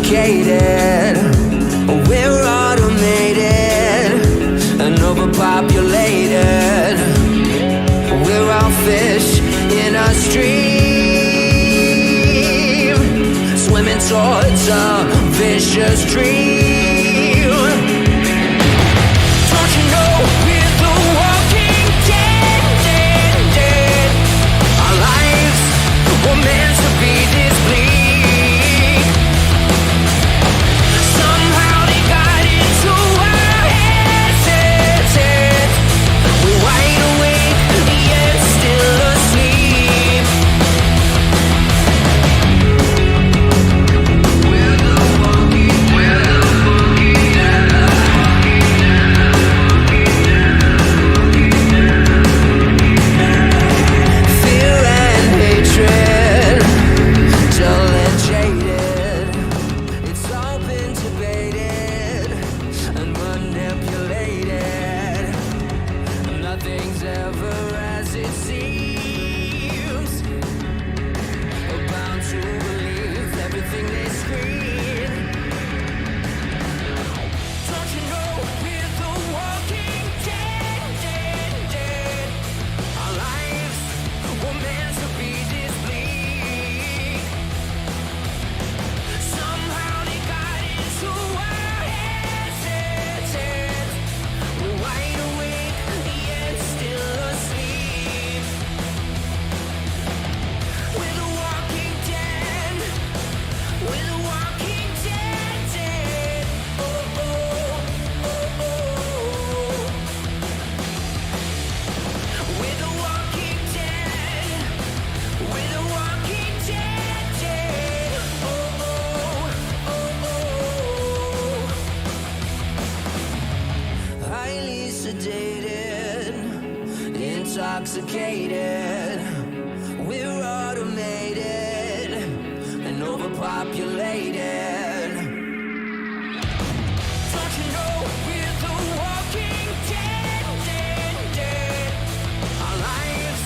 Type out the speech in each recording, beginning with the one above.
intoxicated. We're automated and overpopulated. We're all fish in a stream, swimming towards a vicious dream. Don't you know we're the walking dead, dead, dead? Our lives were meant to be this bleak. Somehow they got into our heads, heads, heads. We're wide awake, yet still asleep. We're the walking dead. Fear and hatred, dull and jaded. It's all been debated and manipulated. Nothing's ever as it seems. We're bound to believe everything they scream. Don't you know we're the walking dead, dead, dead? Our lives were meant to be this bleak. Somehow they got into our heads, heads, heads. We're wide awake, yet still asleep. We're the walking dead. We're the walking dead, dead. Oh, oh, oh, oh. We're the walking dead. We're the walking dead, dead. Oh, oh, oh, oh. Highly sedated, intoxicated. We're automated and overpopulated. Don't you know we're the walking dead, dead, dead? Our lives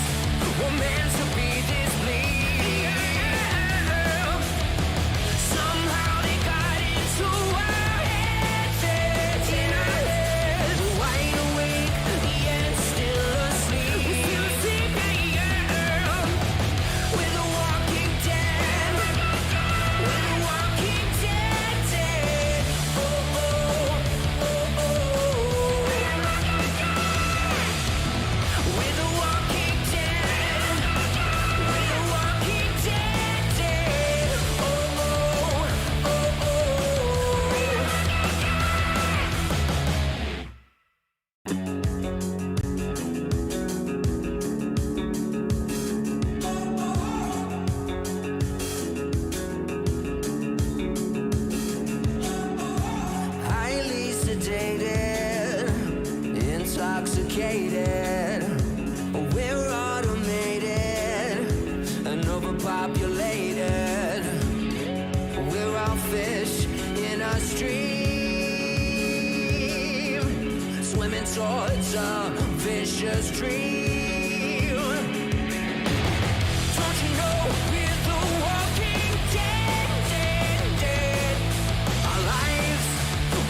were meant to be this bleak. Somehow they got into our heads, heads, in our heads. We're wide awake, yet still asleep. We're the walking dead. We're the walking dead, dead. Oh, oh, oh, oh. We're the walking dead. We're the walking dead, dead. Oh, oh, oh, oh. Highly sedated, intoxicated. We're automated and overpopulated. We're all fish in a stream, swimming towards a vicious dream. Don't you know we're the walking dead, dead, dead? Our lives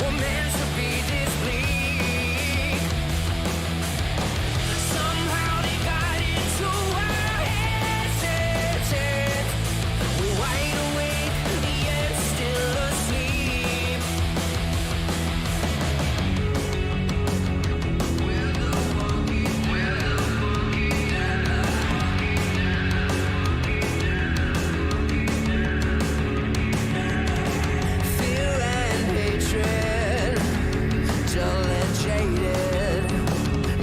were meant to be this bleak. Somehow they got into our heads, heads, heads. We're wide awake, yet still asleep. We're the walking fear and hatred, dull and jaded.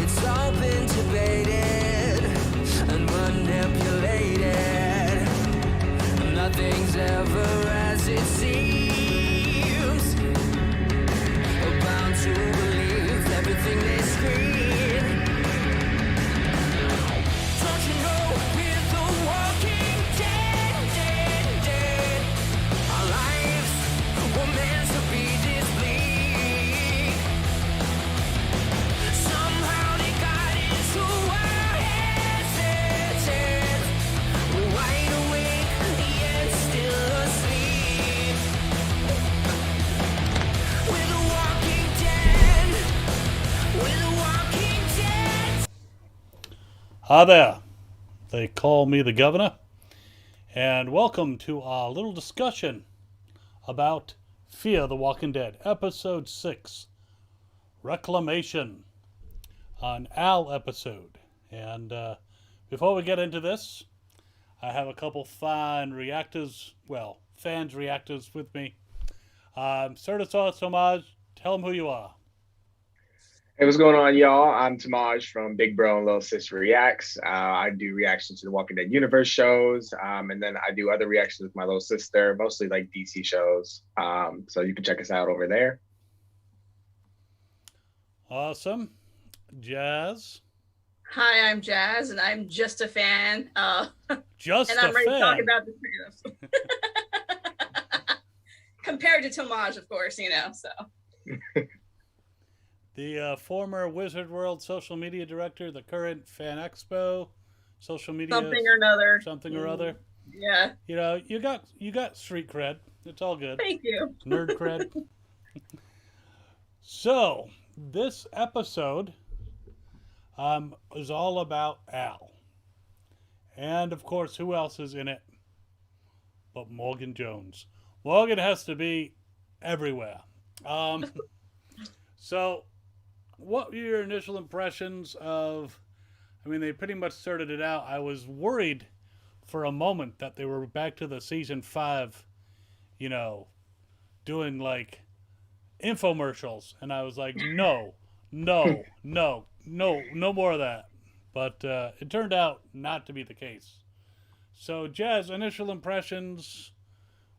It's all been debated and manipulated. Nothing's ever as it seems. We're bound to believe everything they scream. Don't you know we're the walking dead, dead, dead? Our lives were meant to be this bleak. Somehow they got into our heads, heads, heads. We're wide awake, yet still asleep. Hi there. They call me the governor, and welcome to our little discussion about Fear the Walking Dead, Episode 6, Reclamation, an Al episode. And before we get into this, I have a couple fine fans reactors with me. Start us off, Tomaj. Tell them who you are. Hey, what's going on, y'all? I'm Tomaj from Big Bro and Little Sis Reacts. I do reactions to the Walking Dead universe shows, and then I do other reactions with my little sister, mostly like DC shows. So you can check us out over there. Awesome. Jazz. Hi, I'm Jazz, and I'm just a fan. And Just a I'm ready to talk fan. about the compared to Tomaj, of course, So The former Wizard World social media director, the current Fan Expo social media something or another. something or other. Yeah. You got street cred. It's all good. Thank you. Nerd cred. So this episode is all about Al, and of course, who else is in it but Morgan Jones? Morgan has to be everywhere. Um, so what were your initial impressions of? I mean, they pretty much started it out. I was worried for a moment that they were back to the season 5, you know, doing like infomercials, and I was like, no, no, no, no, no more of that. But it turned out not to be the case. So, Jazz, initial impressions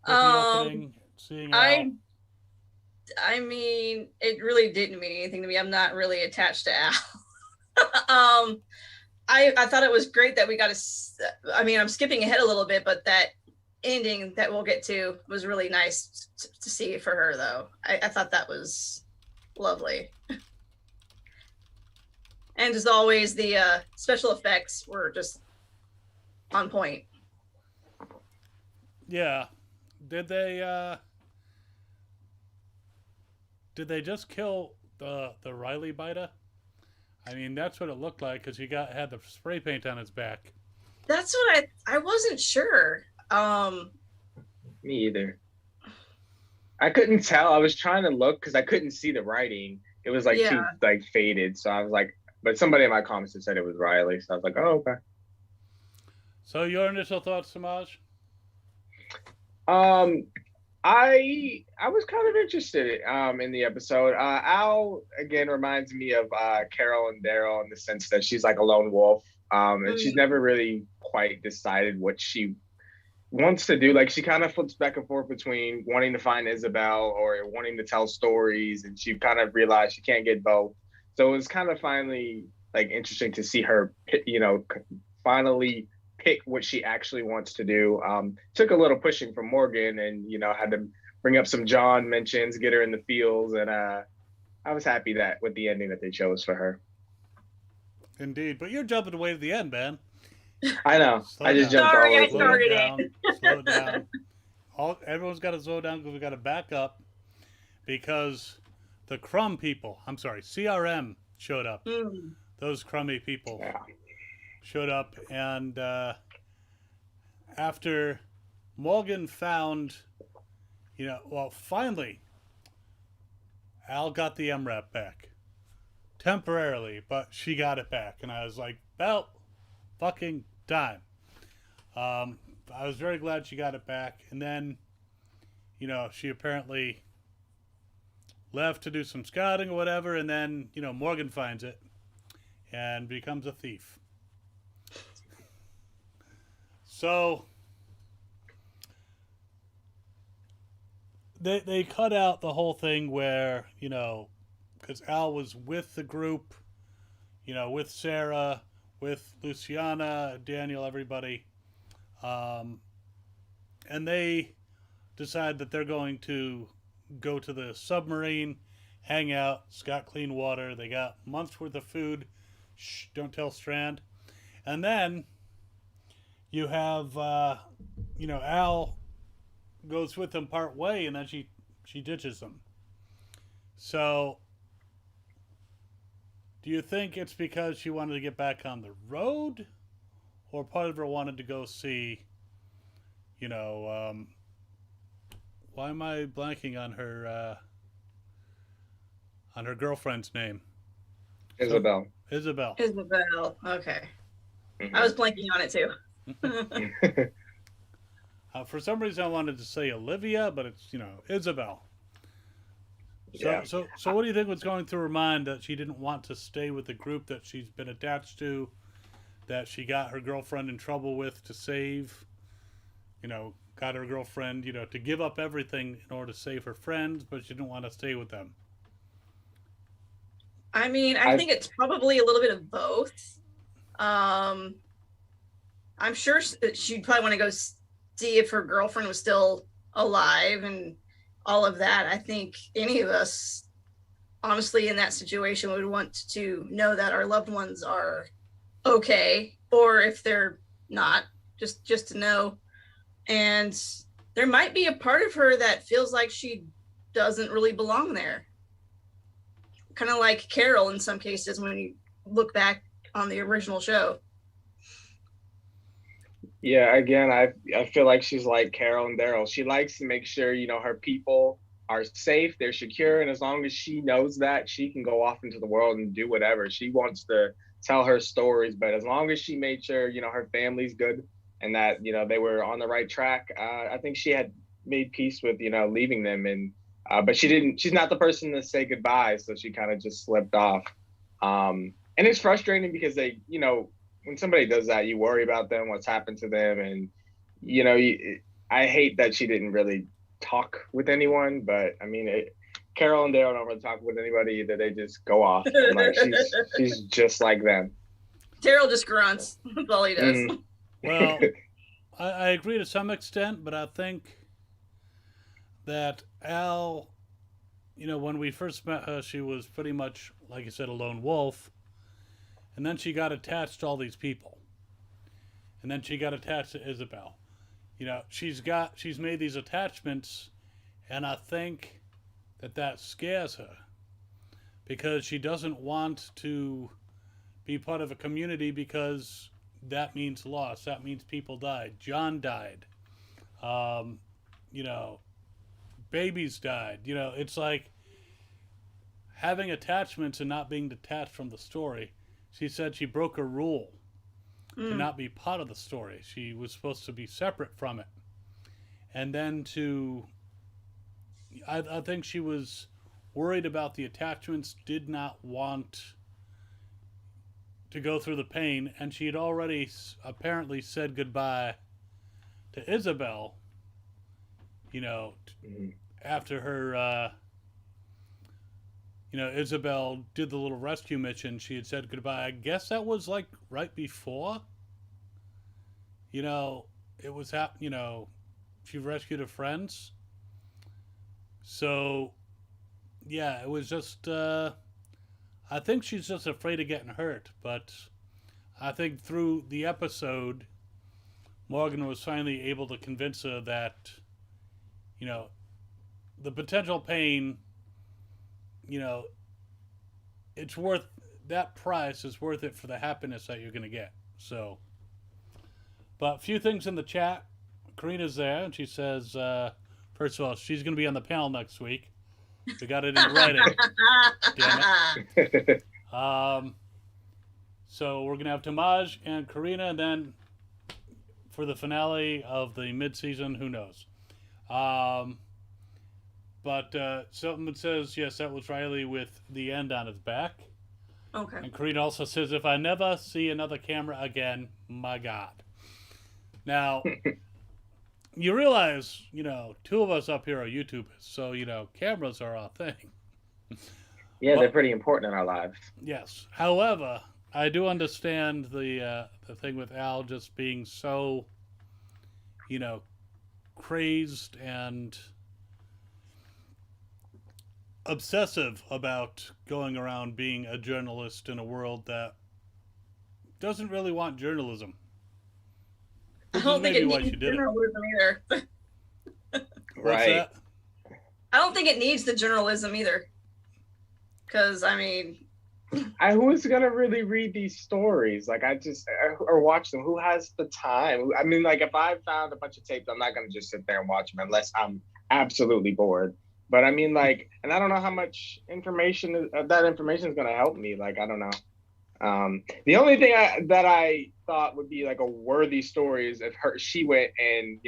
with the Um, opening, seeing Al. I I mean, it really didn't mean anything to me. I'm not really attached to Al. um, I thought it was great that we got to. I mean, I'm skipping ahead a little bit, but that ending that we'll get to was really nice to see for her, though. I thought that was lovely. And as always, the special effects were just on point. Yeah, did they did they just kill the Riley biter? I mean, that's what it looked like because he got had the spray paint on his back. That's what I wasn't sure. Me either. I couldn't tell. I was trying to look because I couldn't see the writing. It was like Yeah. too like faded. So I was like, but somebody in my comments had said it was Riley. So I was like, oh, okay. So, your initial thoughts, Samaj? Um, I was kind of interested in the episode. Al again reminds me of Carol and Daryl in the sense that she's like a lone wolf. And she's Mm. never really quite decided what she wants to do. Like she kind of flips back and forth between wanting to find Isabel or wanting to tell stories, and she kind of realized she can't get both. So it was kind of finally like interesting to see her, finally pick what she actually wants to do. Took a little pushing from Morgan, and had to bring up some John mentions, get her in the fields, and I was happy that with the ending that they chose for her. Indeed, but you're jumping away to the end, man. I know. Slow I just down. jumped all Sorry, the way I to the Slow end. it started down. it. Slow it down. Everyone's got to slow down because we got to back up because the Crumb people, I'm sorry, CRM showed up. Mm. Those crummy people Yeah. showed up, and after Morgan found, finally, Al got the MRAP back temporarily, but she got it back, and I was like, about fucking time. I was very glad she got it back, and then, she apparently left to do some scouting or whatever, and then, Morgan finds it and becomes a thief. So they cut out the whole thing where, because Al was with the group, with Sarah, with Luciana, Daniel, everybody, um, and they decide that they're going to go to the submarine, hang out. It's got clean water. They got months worth of food. Shh, don't tell Strand. And then you have, Al goes with them part way, and then she ditches them. So, Do you think it's because she wanted to get back on the road, or part of her wanted to go see, why am I blanking on her girlfriend's name? Isabel. Isabel. Isabel. Okay. Mhm. I was blanking on it too. For some reason, I wanted to say Olivia, but it's Isabel. Yeah. So what do you think was going through her mind that she didn't want to stay with the group that she's been attached to, that she got her girlfriend in trouble with to save, got her girlfriend, to give up everything in order to save her friends, but she didn't want to stay with them. I mean, I think it's probably a little bit of both. I'm sure she'd probably want to go see if her girlfriend was still alive and all of that. I think any of us, honestly, in that situation would want to know that our loved ones are okay, or if they're not, just to know. And there might be a part of her that feels like she doesn't really belong there. Kind of like Carol in some cases when you look back on the original show. Yeah, again, I feel like she's like Carol and Daryl. She likes to make sure, her people are safe, they're secure, and as long as she knows that, she can go off into the world and do whatever. She wants to tell her stories, but as long as she made sure, her family's good and that, they were on the right track, I think she had made peace with, leaving them. And but she's not the person to say goodbye, so she kind of just slipped off. And it's frustrating because they, when somebody does that, you worry about them, what's happened to them. And, I hate that she didn't really talk with anyone, but I mean, Carol and Dale don't really talk with anybody either. They just go off. I'm like, she's just like them. Daryl just grunts. That's all he does. Mm. Well, I agree to some extent, but I think that Al, when we first met her, she was pretty much, like you said, a lone wolf. And then she got attached to all these people. And then she got attached to Isabel. She's made these attachments, and I think that scares her because she doesn't want to be part of a community because that means loss. That means people died. John died. Babies died. It's like having attachments and not being detached from the story. She said she broke a rule to not be part of the story. She was supposed to be separate from it. And then I think she was worried about the attachments, did not want to go through the pain, and she had already apparently said goodbye to Isabel, after her, Isabel did the little rescue mission. She had said goodbye. I guess that was like right before, it was, she rescued her friends. So, yeah, it was just, I think she's just afraid of getting hurt. But I think through the episode, Morgan was finally able to convince her that, the potential pain, it's worth, that price is worth it for the happiness that you're going to get. So, but a few things in the chat. Karina's there, and she says, first of all, she's going to be on the panel next week. We got it in writing. Damn it. So we're going to have Tomaj and Karina, and then for the finale of the mid-season, who knows? But someone says, yes, that was Riley with the end on his back. Okay. And Karina also says, if I never see another camera again, my God. Now, you realize, two of us up here are YouTubers, so, cameras are our thing. Yeah, Well, they're pretty important in our lives. yes. However, I do understand the thing with Al just being so, crazed and obsessive about going around being a journalist in a world that doesn't really want journalism. I don't think it Maybe why needs she did it. journalism either. What's Right. that? I don't think it needs the journalism either. Because, I mean, Who's gonna really read these stories? Like, or watch them. Who has the time? I mean, like, if I found a bunch of tapes, I'm not gonna just sit there and watch them unless I'm absolutely bored. But I mean, like, and I don't know how much that information is gonna help me. Like, I don't know. The only thing that I thought would be like a worthy story is if she went and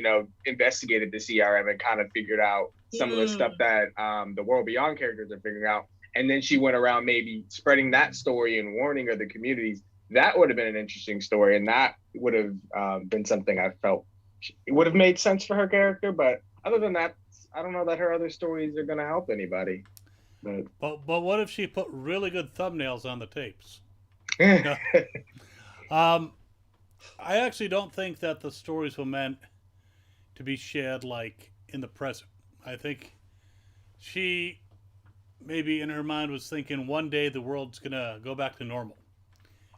investigated the CRM and kind of figured out some of the stuff that the World Beyond characters are figuring out, and then she went around maybe spreading that story and warning other communities. That would have been an interesting story, and that would have been something I felt it would have made sense for her character. But other than that, I don't know that her other stories are going to help anybody. But what if she put really good thumbnails on the tapes? I actually don't think that the stories were meant to be shared like in the present. I think she maybe in her mind was thinking one day the world's gonna go back to normal.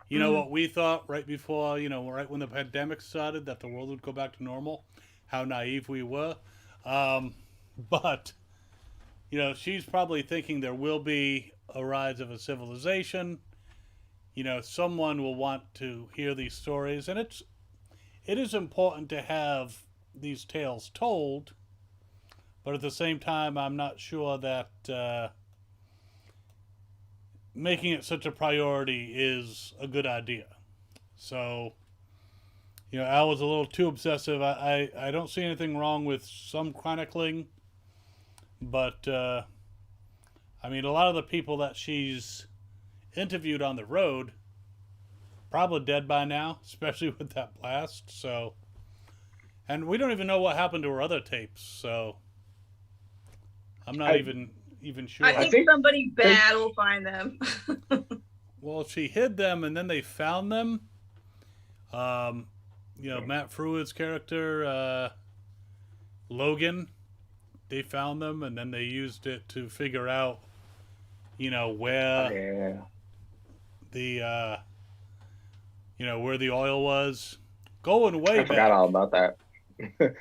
You know what we thought right before, right when the pandemic started, that the world would go back to normal. How naive we were. But she's probably thinking there will be a rise of a civilization. Someone will want to hear these stories, and it is important to have these tales told, but at the same time, I'm not sure that making it such a priority is a good idea. So, Al was a little too obsessive. I don't see anything wrong with some chronicling, but I mean, a lot of the people that she's interviewed on the road probably dead by now, especially with that blast. So, and we don't even know what happened to her other tapes, so I'm not even sure. I think somebody bad will find them. Well, she hid them and then they found them. Matt Fruit's character, Logan, they found them and then they used it to figure out where the where the oil was. Going way back. I forgot all about that.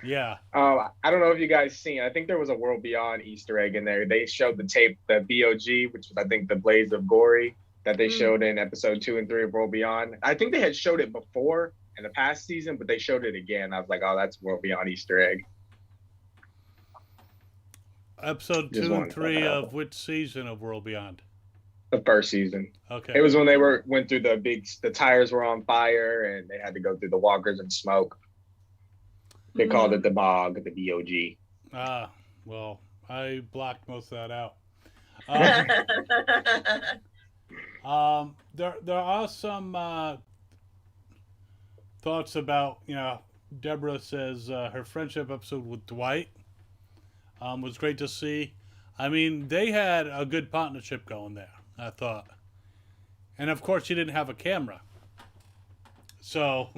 Yeah. I don't know if you guys seen. I think there was a World Beyond Easter egg in there. They showed the tape, the BOG, which was I think the Blaze of Gory that they showed in episode 2 and 3 of World Beyond. I think they had showed it before in the past season, but they showed it again. I was like, oh, that's World Beyond Easter egg. Episode 2 and 3 of which season of World Beyond? The first season. Okay. It was when they went through the tires were on fire and they had to go through the walkers and smoke. They called it the bog, the BOG. Well, I blocked most of that out. There are some thoughts about, Deborah says her friendship episode with Dwight was great to see. I mean, they had a good partnership going there, I thought. And of course, she didn't have a camera. So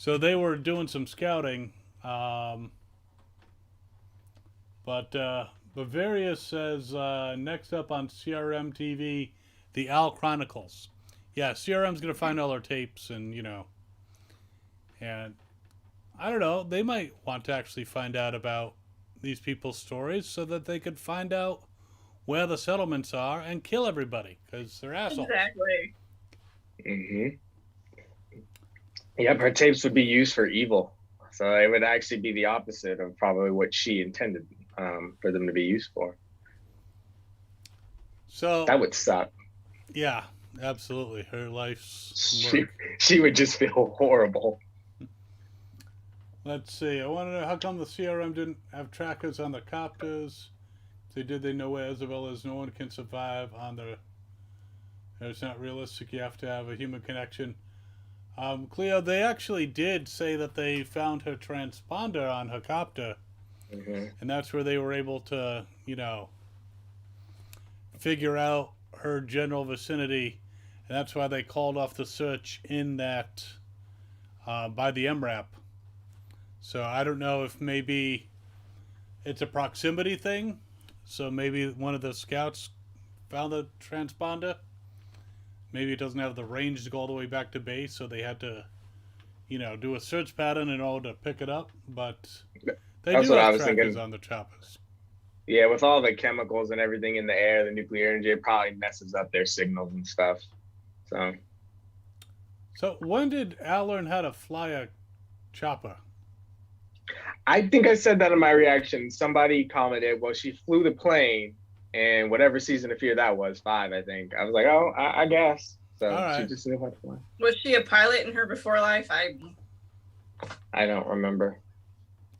they were doing some scouting. But Bavarius says, next up on CRM TV, the Al Chronicles. Yeah, CRM's going to find all our tapes and and I don't know, they might want to actually find out about these people's stories so that they could find out where the settlements are and kill everybody because they're assholes. Exactly. Yep, her tapes would be used for evil. So it would actually be the opposite of probably what she intended for them to be used for. So that would suck. Yeah, absolutely. Her life's she would just feel horrible. Let's see. I want to know how come the CRM didn't have trackers on the copters. They know where Isabel is. No one can survive on the. It's not realistic. You have to have a human connection. Cleo, they actually did say that they found her transponder on her copter. And that's where they were able to, figure out her general vicinity. And that's why they called off the search in that, by the MRAP. So I don't know if maybe it's a proximity thing. So maybe one of the scouts found the transponder. Maybe it doesn't have the range to go all the way back to base, so they had to, do a search pattern in order to pick it up. But they do have trackers on the choppers. Yeah, with all the chemicals and everything in the air, the nuclear energy, it probably messes up their signals and stuff. So So when did Al learn how to fly a chopper? I think I said that in my reaction. Somebody commented, well, she flew the plane and whatever season of Fear that was, 5, I think. I was like, oh, I guess. All So she right. just knew how to fly. Was she a pilot in her before life? I don't remember.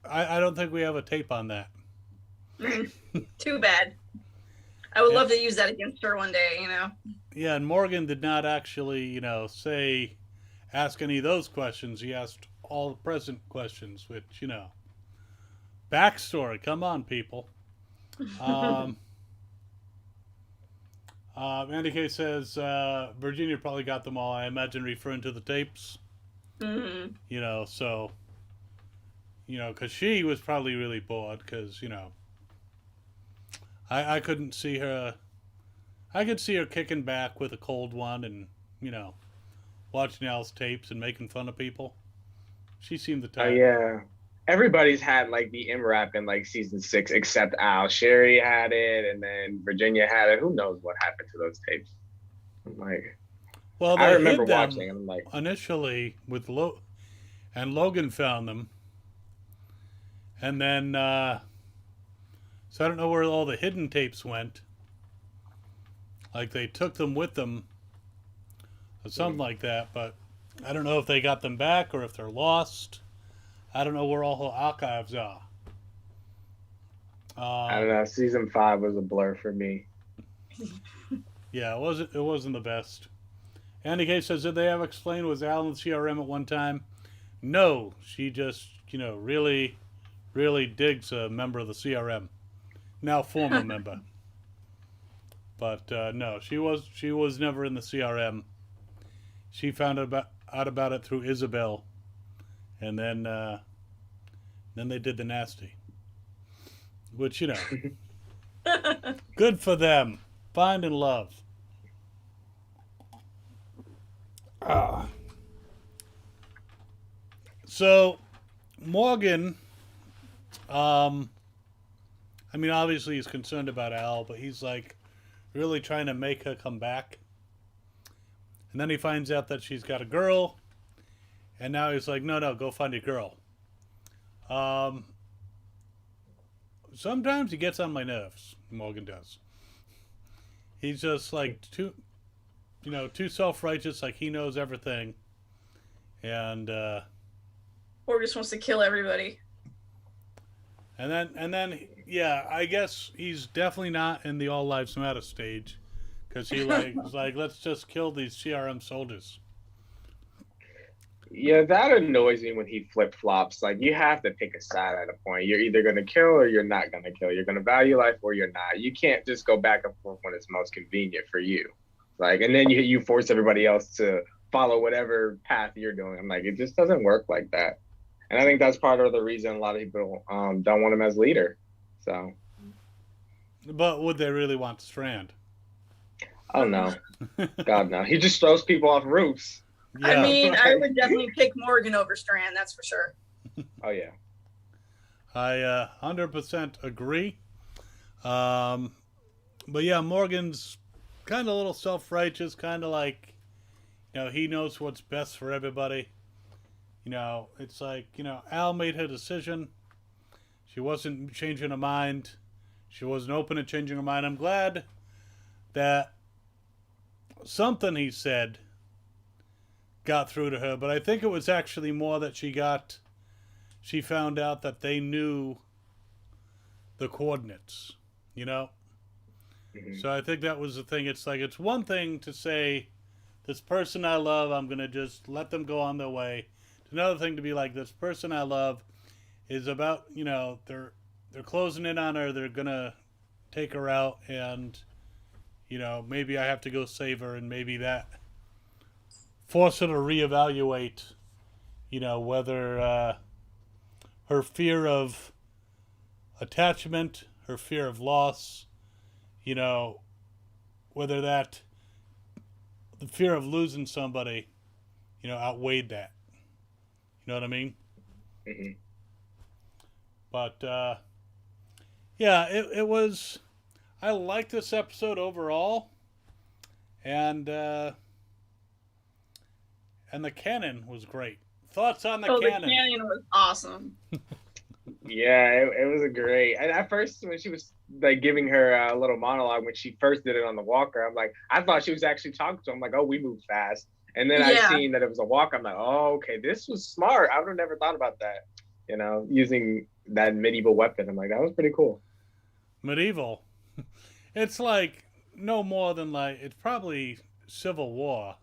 I don't think we have a tape on that. Too bad. I would Yeah. love to use that against her one day, Yeah, and Morgan did not actually, ask any of those questions. He asked all the present questions, which, backstory. Come on, people. Andy K says Virginia probably got them all. I imagine referring to the tapes. Mm-hmm. Because she was probably really bored. Because I couldn't see her. I could see her kicking back with a cold one, and watching Al's tapes and making fun of people. She seemed the Oh type. yeah. Everybody's had like the M rap in like season 6 except Al. Sherry had it, and then Virginia had it. Who knows what happened to those tapes? I'm like, Well, I they remember hid them watching. I'm like, initially with and Logan found them, and then so I don't know where all the hidden tapes went. Like they took them with them, or something like that. But I don't know if they got them back or if they're lost. I don't know where all her archives are. I don't know. Season 5 was a blur for me. Yeah, it wasn't the best. Andy K says, did they ever explain was Al in the CRM at one time? No, she just really, really digs a member of the CRM, now former member. But no, she was never in the CRM. She found out about it through Isabel, and then they did the nasty, which good for them, finding love. So Morgan, obviously he's concerned about Al, but he's like really trying to make her come back. And then he finds out that she's got a girl, and now he's like, no, go find your girl. Sometimes he gets on my nerves. Morgan does. He's just like too self-righteous, like he knows everything, and or just wants to kill everybody. And then, yeah, I guess he's definitely not in the All Lives Matter stage, because he was like, let's just kill these CRM soldiers. Yeah, that annoys me when he flip flops. Like you have to pick a side at a point. You're either going to kill or you're not going to kill. You're going to value life or you're not. You can't just go back and forth when it's most convenient for you. Like, and then you force everybody else to follow whatever path you're doing. I'm like, it just doesn't work like that. And I think that's part of the reason a lot of people don't want him as leader. So, but would they really want Strand? oh no, God no. He just throws people off roofs. Yeah. I mean, I would definitely pick Morgan over Strand. That's for sure. Oh yeah. I 100% agree. But yeah, Morgan's kind of a little self-righteous, kind of like, he knows what's best for everybody. It's like, Al made her decision. She wasn't changing her mind. She wasn't open to changing her mind. I'm glad that something he said got through to her, but I think it was actually more that she found out that they knew the coordinates, Mm-hmm. So I think that was the thing. It's like, it's one thing to say, this person I love, I'm going to just let them go on their way. It's another thing to be like, this person I love is about, they're closing in on her, they're going to take her out, and, maybe I have to go save her, and maybe that force her to reevaluate, whether her fear of attachment, her fear of loss, whether the fear of losing somebody, outweighed that. You know what I mean? Mm-hmm. But Yeah, it was. I liked this episode overall, and the canon was great. Thoughts on the Oh, the canon? canyon was awesome. Yeah, it was a great. And at first, when she was like giving her a little monologue when she first did it on the walker, I'm like, I thought she was actually talking to him. Like, oh, we move fast. And then I Yeah. seen that it was a walk. I'm like, oh, okay, this was smart. I would have never thought about that. Using that medieval weapon. I'm like, that was pretty cool. Medieval. It's like no more than like it's probably Civil War.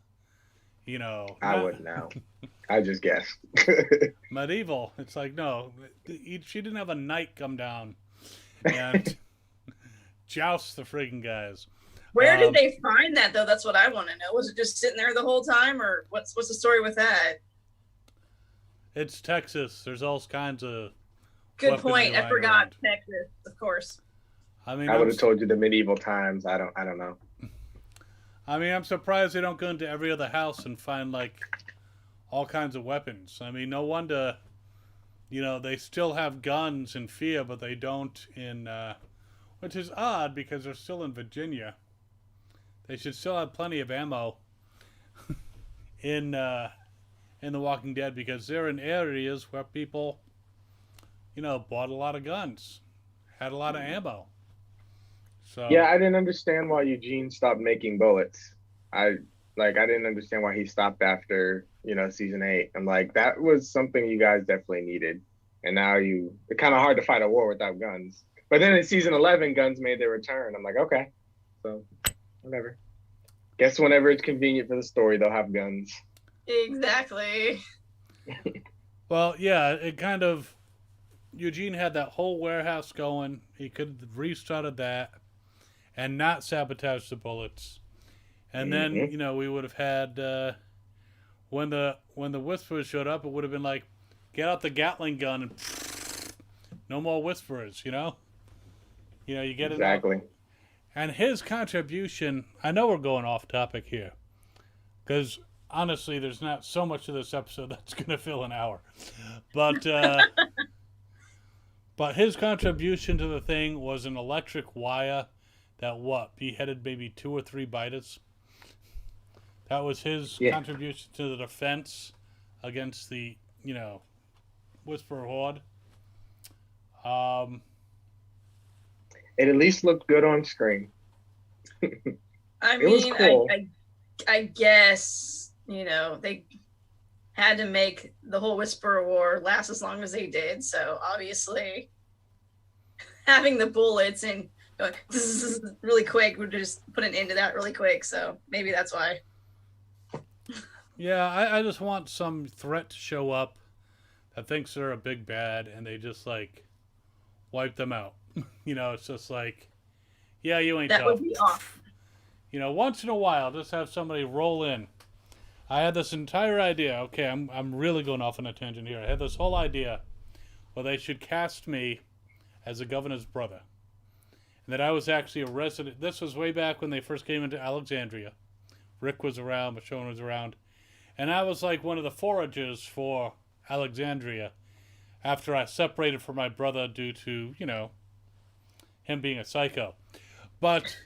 I Not wouldn't know. I just guessed. medieval. It's like no, she didn't have a knight come down and joust the friggin' guys. Where did they find that though? That's what I want to know. Was it just sitting there the whole time, or what's the story with that? It's Texas. There's all kinds of. Good weaponry point. I lying forgot around. Texas, of course. I mean, I would have told you the medieval times. I don't know. I mean, I'm surprised they don't go into every other house and find like all kinds of weapons. I mean, no wonder. They still have guns in Fear, but they don't in, which is odd because they're still in Virginia. They should still have plenty of ammo in The Walking Dead because they're in areas where people, bought a lot of guns, had a lot of ammo. So Yeah, I didn't understand why Eugene stopped making bullets. I I didn't understand why he stopped after, season 8. I'm like, that was something you guys definitely needed. And now it's kind of hard to fight a war without guns. But then in season 11, guns made their return. I'm like, okay. So, whatever. Guess whenever it's convenient for the story, they'll have guns. Exactly. Well, yeah, it kind of. Eugene had that whole warehouse going. He could have restarted that and not sabotage the bullets. And then, we would have had when the Whisperers showed up, it would have been like, get out the Gatling gun and no more Whisperers. You get it Exactly. And his contribution. I know we're going off topic here, because honestly, there's not so much of this episode that's going to fill an hour, but. But his contribution to the thing was an electric wire that beheaded maybe 2 or 3 biters. That was his contribution to the defense against the, Whisperer Horde. It at least looked good on screen. I It was mean, cool. I guess, they had to make the whole Whisperer War last as long as they did. So obviously, having the bullets and going really quick would just put an end to that really quick. So maybe that's why. Yeah, I just want some threat to show up that thinks they're a big bad and they just like wipe them out. It's just like, yeah, you ain't That tough. would be awesome. Once in a while, just have somebody roll in. I had this entire idea. Okay, I'm really going off on a tangent here. I had this whole idea where they should cast me as the governor's brother. And that I was actually a resident. This was way back when they first came into Alexandria. Rick was around, Michonne was around. And I was like one of the foragers for Alexandria after I separated from my brother due to, him being a psycho. But,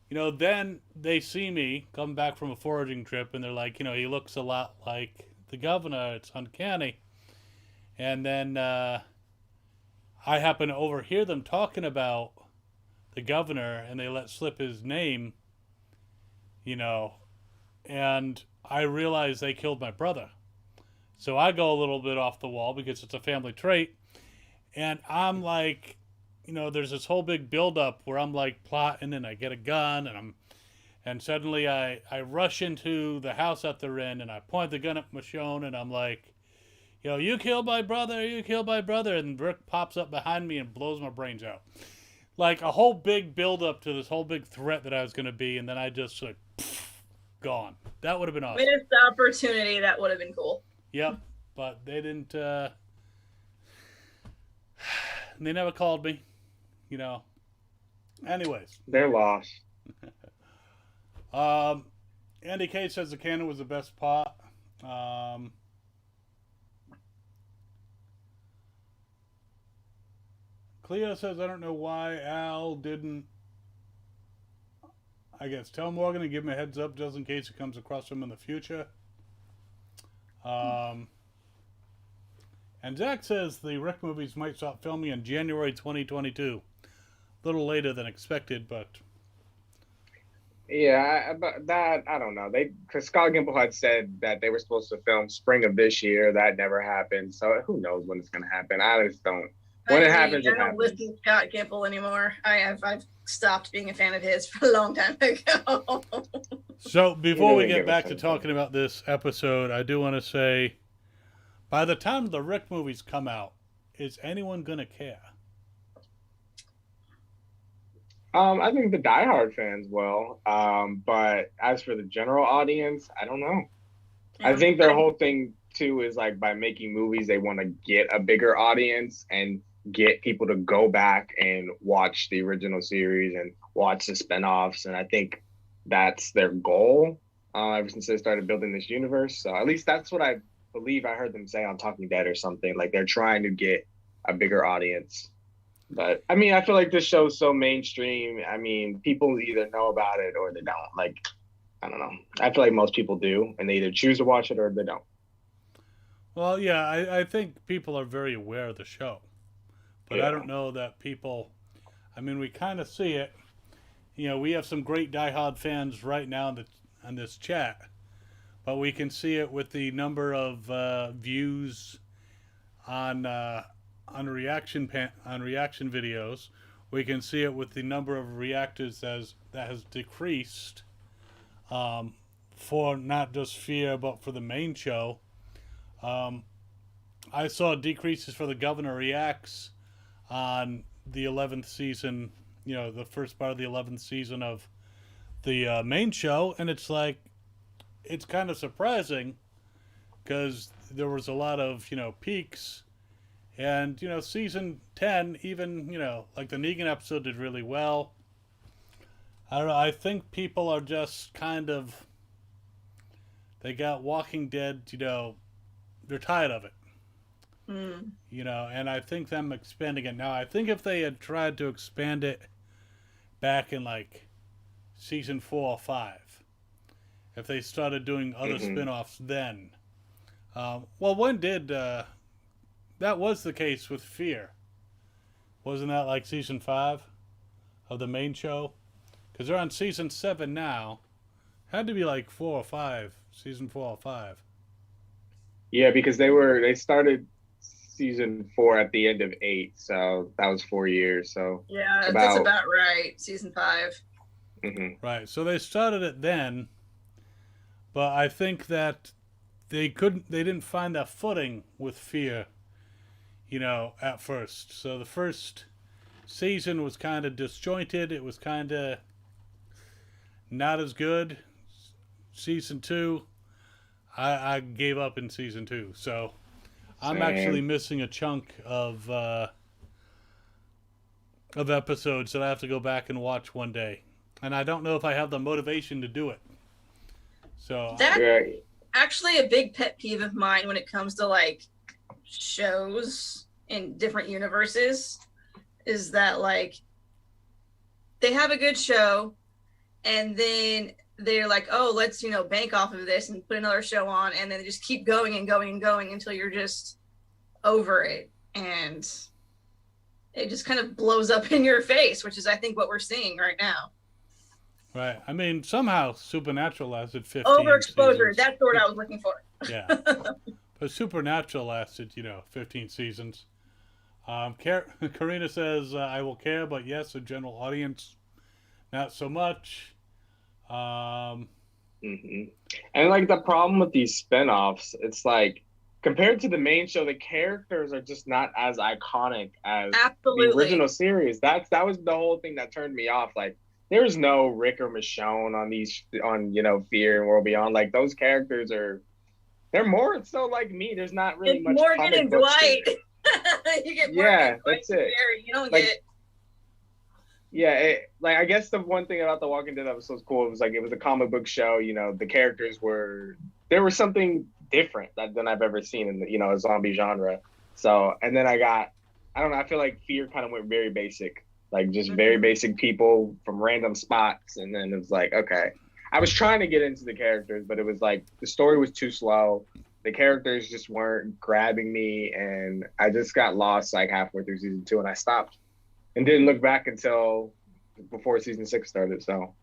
then they see me come back from a foraging trip and they're like, he looks a lot like the governor. It's uncanny. And then I happen to overhear them talking about the governor and they let slip his name, and I realize they killed my brother. So I go a little bit off the wall because it's a family trait. And I'm like, there's this whole big buildup where I'm like plotting and I get a gun and suddenly I rush into the house that they're in and I point the gun at Michonne and I'm like, you killed my brother, you killed my brother. And Rick pops up behind me and blows my brains out. Like a whole big buildup to this whole big threat that I was going to be. And then I just like, gone. That would have been awesome. Missed opportunity. That would have been cool. Yep. But they didn't, they never called me, Anyways. They're lost. Andy K says the cannon was the best part. Cleo says, I don't know why Al didn't, I guess, tell Morgan and give him a heads up just in case it comes across him in the future. And Zach says the Rick movies might start filming in January 2022. A little later than expected, but... Yeah, but that, I don't know. Because Scott Gimple had said that they were supposed to film spring of this year. That never happened. So who knows when it's going to happen? I just don't. When it happens, it I don't listen to Scott Gimple anymore. I've stopped being a fan of his for a long time ago. So before we get back to talking about this episode, I do want to say, by the time the Rick movies come out, is anyone going to care? I think the diehard fans will. But as for the general audience, I don't know. Yeah. I think their whole thing too is like by making movies, they want to get a bigger audience and get people to go back and watch the original series and watch the spinoffs. And I think that's their goal ever since they started building this universe. So at least that's what I believe I heard them say on Talking Dead or something. Like they're trying to get a bigger audience. But I mean, I feel like this show's so mainstream. I mean, people either know about it or they don't. Like, I don't know. I feel like most people do, and they either choose to watch it or they don't. Well, yeah, I think people are very aware of the show. But Yeah. I don't know that people... I mean, we kind of see it. You know, we have some great diehard fans right now on this chat. But we can see it with the number of views on reaction videos. We can see it with the number of reactors that has decreased for not just Fear, but for the main show. I saw decreases for The Governor Reacts on the 11th season, you know, the first part of the 11th season of the main show, and it's like, it's kind of surprising because there was a lot of, you know, peaks. And, you know, season 10, even, you know, like the Negan episode did really well. I don't know, I think people are just kind of, they got Walking Dead, you know, they're tired of it. You know, and I think them expanding it now, I think if they had tried to expand it back in like season 4 or 5, if they started doing other spin-offs then. Well, when did... that was the case with Fear. Wasn't that like season 5 of the main show? Because they're on season 7 now. Had to be like 4 or 5. Season 4 or 5. Yeah, because they started season 4 at the end of 8, so that was 4 years. So Yeah, that's about right. Season 5. Right. So they started it then, but I think that they didn't find that footing with Fear, you know, at first. So the first season was kind of disjointed. It was kind of not as good. Season 2, I gave up in season 2. So I'm actually missing a chunk of episodes that I have to go back and watch one day. And I don't know if I have the motivation to do it. So That's actually a big pet peeve of mine when it comes to like shows in different universes, is that like they have a good show and then they're like, oh, let's, you know, bank off of this and put another show on, and then they just keep going and going and going until you're just over it, and it just kind of blows up in your face, which is I think what we're seeing right now. Right. I mean, somehow Supernatural lasted 15 Overexposure. seasons. That's the word I was looking for. Yeah. But Supernatural lasted, you know, 15 seasons. Karina says, I will care, but yes, the general audience, not so much. And like the problem with these spinoffs, it's like compared to the main show, the characters are just not as iconic as the original series. That was the whole thing that turned me off. Like there's no Rick or Michonne on you know, Fear and World Beyond. Like those characters they're more so like me. There's not really much Morgan and Dwight. You get Morgan, that's it. You don't like, get. Yeah, like I guess the one thing about The Walking Dead that was so cool was like it was a comic book show. You know, the characters there was something different than I've ever seen in the, you know, a zombie genre. So, and then I got I don't know. I feel like Fear kind of went very basic, like just very basic people from random spots, and then it was like, okay. I was trying to get into the characters, but it was like the story was too slow. The characters just weren't grabbing me, and I just got lost like halfway through season 2, and I stopped and didn't look back until before season 6 started. So,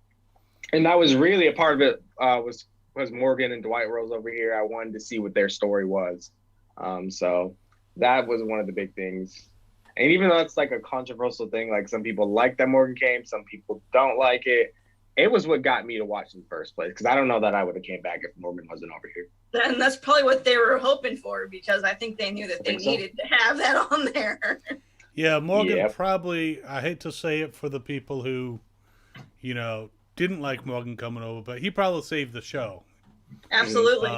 and that was really a part of it. Was Morgan and Dwight Rose over here? I wanted to see what their story was. So that was one of the big things. And even though it's like a controversial thing, like some people like that Morgan came, some people don't like it. It was what got me to watch in the first place, because I don't know that I would have came back if Morgan wasn't over here. And that's probably what they were hoping for, because I think they knew that they needed to have that on there. Yeah, Morgan probably, I hate to say it for the people who, you know, didn't like Morgan coming over, but he probably saved the show. Absolutely.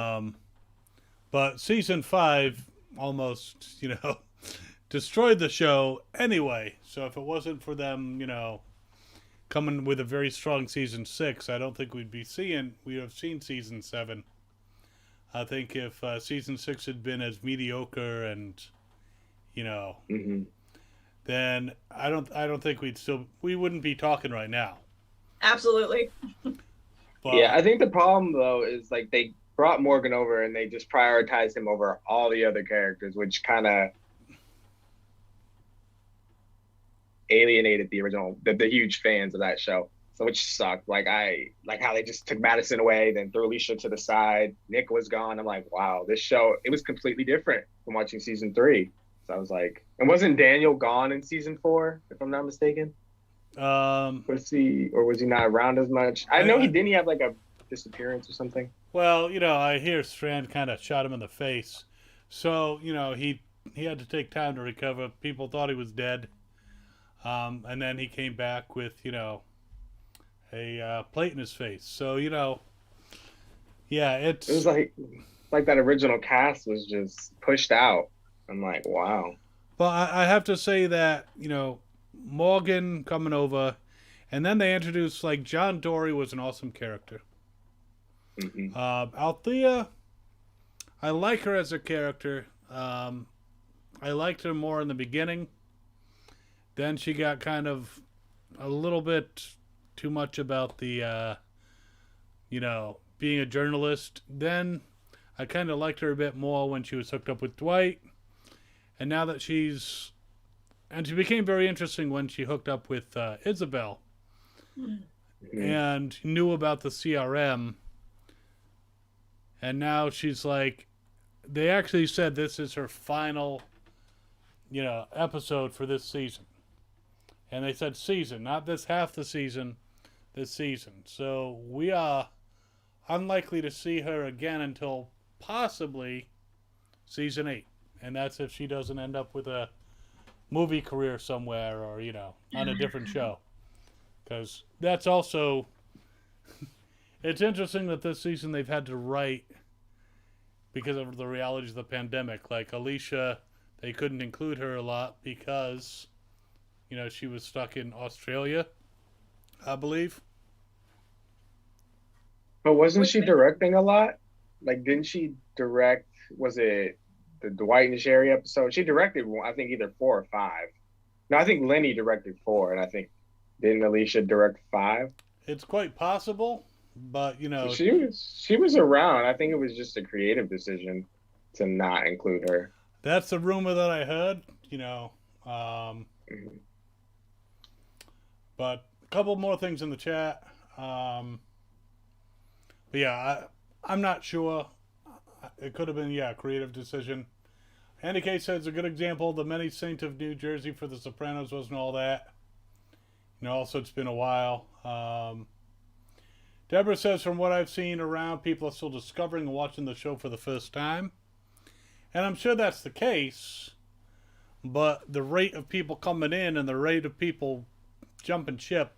But season 5 almost, you know, destroyed the show anyway. So if it wasn't for them, you know, coming with a very strong season 6, I don't think we'd have seen season 7. I think if season 6 had been as mediocre and, you know, then I don't think we wouldn't be talking right now. Absolutely. But, yeah, I think the problem though is like they brought Morgan over and they just prioritized him over all the other characters, which kind of alienated the huge fans of that show. So which sucked. Like how they just took Madison away, then threw Alicia to the side. Nick was gone. I'm like, wow, this show, it was completely different from watching season 3. So I was like, and wasn't Daniel gone in season 4, if I'm not mistaken? Was he not around as much? I know he have like a disappearance or something. Well, you know, I hear Strand kind of shot him in the face. So, you know, he had to take time to recover. People thought he was dead. And then he came back with, you know, a plate in his face. So, you know, yeah, it was like that original cast was just pushed out. I'm like, wow. Well, I have to say that, you know, Morgan coming over, and then they introduced, like, John Dory was an awesome character. Althea, I like her as a character. I liked her more in the beginning. Then she got kind of a little bit too much about the, you know, being a journalist. Then I kind of liked her a bit more when she was hooked up with Dwight. And now that she became very interesting when she hooked up with Isabel and knew about the CRM. And now she's like, they actually said this is her final, you know, episode for this season. And they said season, not this half the season, this season. So we are unlikely to see her again until possibly season 8. And that's if she doesn't end up with a movie career somewhere or, you know, on a different show. Because that's also... It's interesting that this season they've had to write because of the realities of the pandemic. Like Alicia, they couldn't include her a lot because, you know, she was stuck in Australia, I believe. But wasn't she directing a lot? Like, didn't she direct, was it the Dwight and Sherry episode? She directed, I think, either 4 or 5. No, I think Lenny directed 4, and I think, didn't Alicia direct 5? It's quite possible, but, you know... She was around. I think it was just a creative decision to not include her. That's the rumor that I heard, you know. But a couple more things in the chat. But yeah, I'm not sure. It could have been, yeah, a creative decision. Andy K says it's a good example. The many saints of New Jersey for The Sopranos wasn't all that. You know, also it's been a while. Deborah says, from what I've seen around, people are still discovering and watching the show for the first time. And I'm sure that's the case. But the rate of people coming in and the rate of people jumping ship,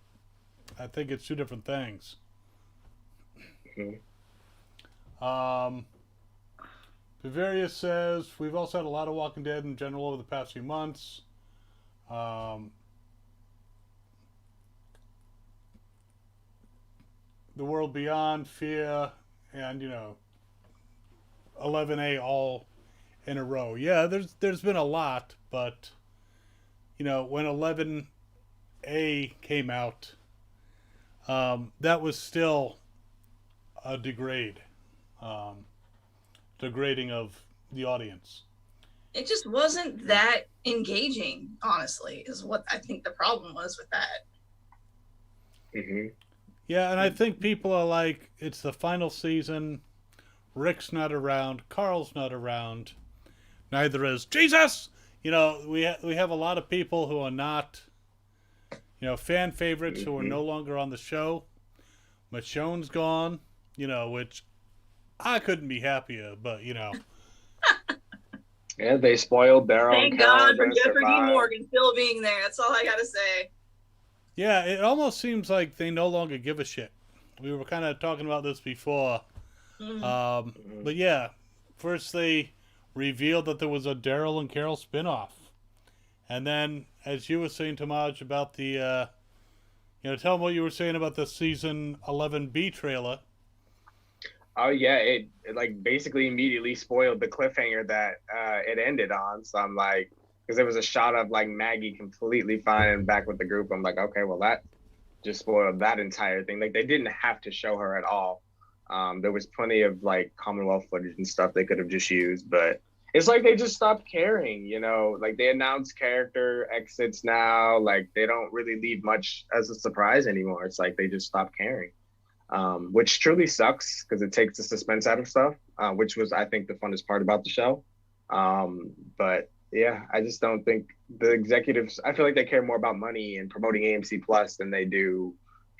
I think it's two different things. Bavaria says, we've also had a lot of Walking Dead in general over the past few months. The World Beyond, Fear, and, you know, 11A all in a row. Yeah, there's been a lot, but, when 11A came out, that was still a degrading of the audience. It just wasn't that engaging, honestly, is what I think the problem was with that. Mm-hmm. Yeah, and I think people are like, it's the final season. Rick's not around. Carl's not around. Neither is Jesus. We have a lot of people who are not, fan favorites who are no longer on the show. Michonne's gone, which I couldn't be happier, but Yeah, they spoiled their own. Thank God for Jeffrey D. Morgan still being there. That's all I gotta say. Yeah, it almost seems like they no longer give a shit. We were kind of talking about this before. But yeah, first they revealed that there was a Daryl and Carol spinoff. And then, as you were saying, Tomaj, about the, tell them what you were saying about the season 11B trailer. Oh yeah, it like basically immediately spoiled the cliffhanger that it ended on. So I'm like, because there was a shot of like Maggie completely fine and back with the group. I'm like, okay, well that just spoiled that entire thing. Like they didn't have to show her at all. There was plenty of like Commonwealth footage and stuff they could have just used, but it's like they just stopped caring, like they announced character exits now. Like they don't really leave much as a surprise anymore. It's like they just stopped caring. Which truly sucks because it takes the suspense out of stuff, which was, I think, the funnest part about the show. But yeah, I just don't think the executives, I feel like they care more about money and promoting AMC Plus than they do,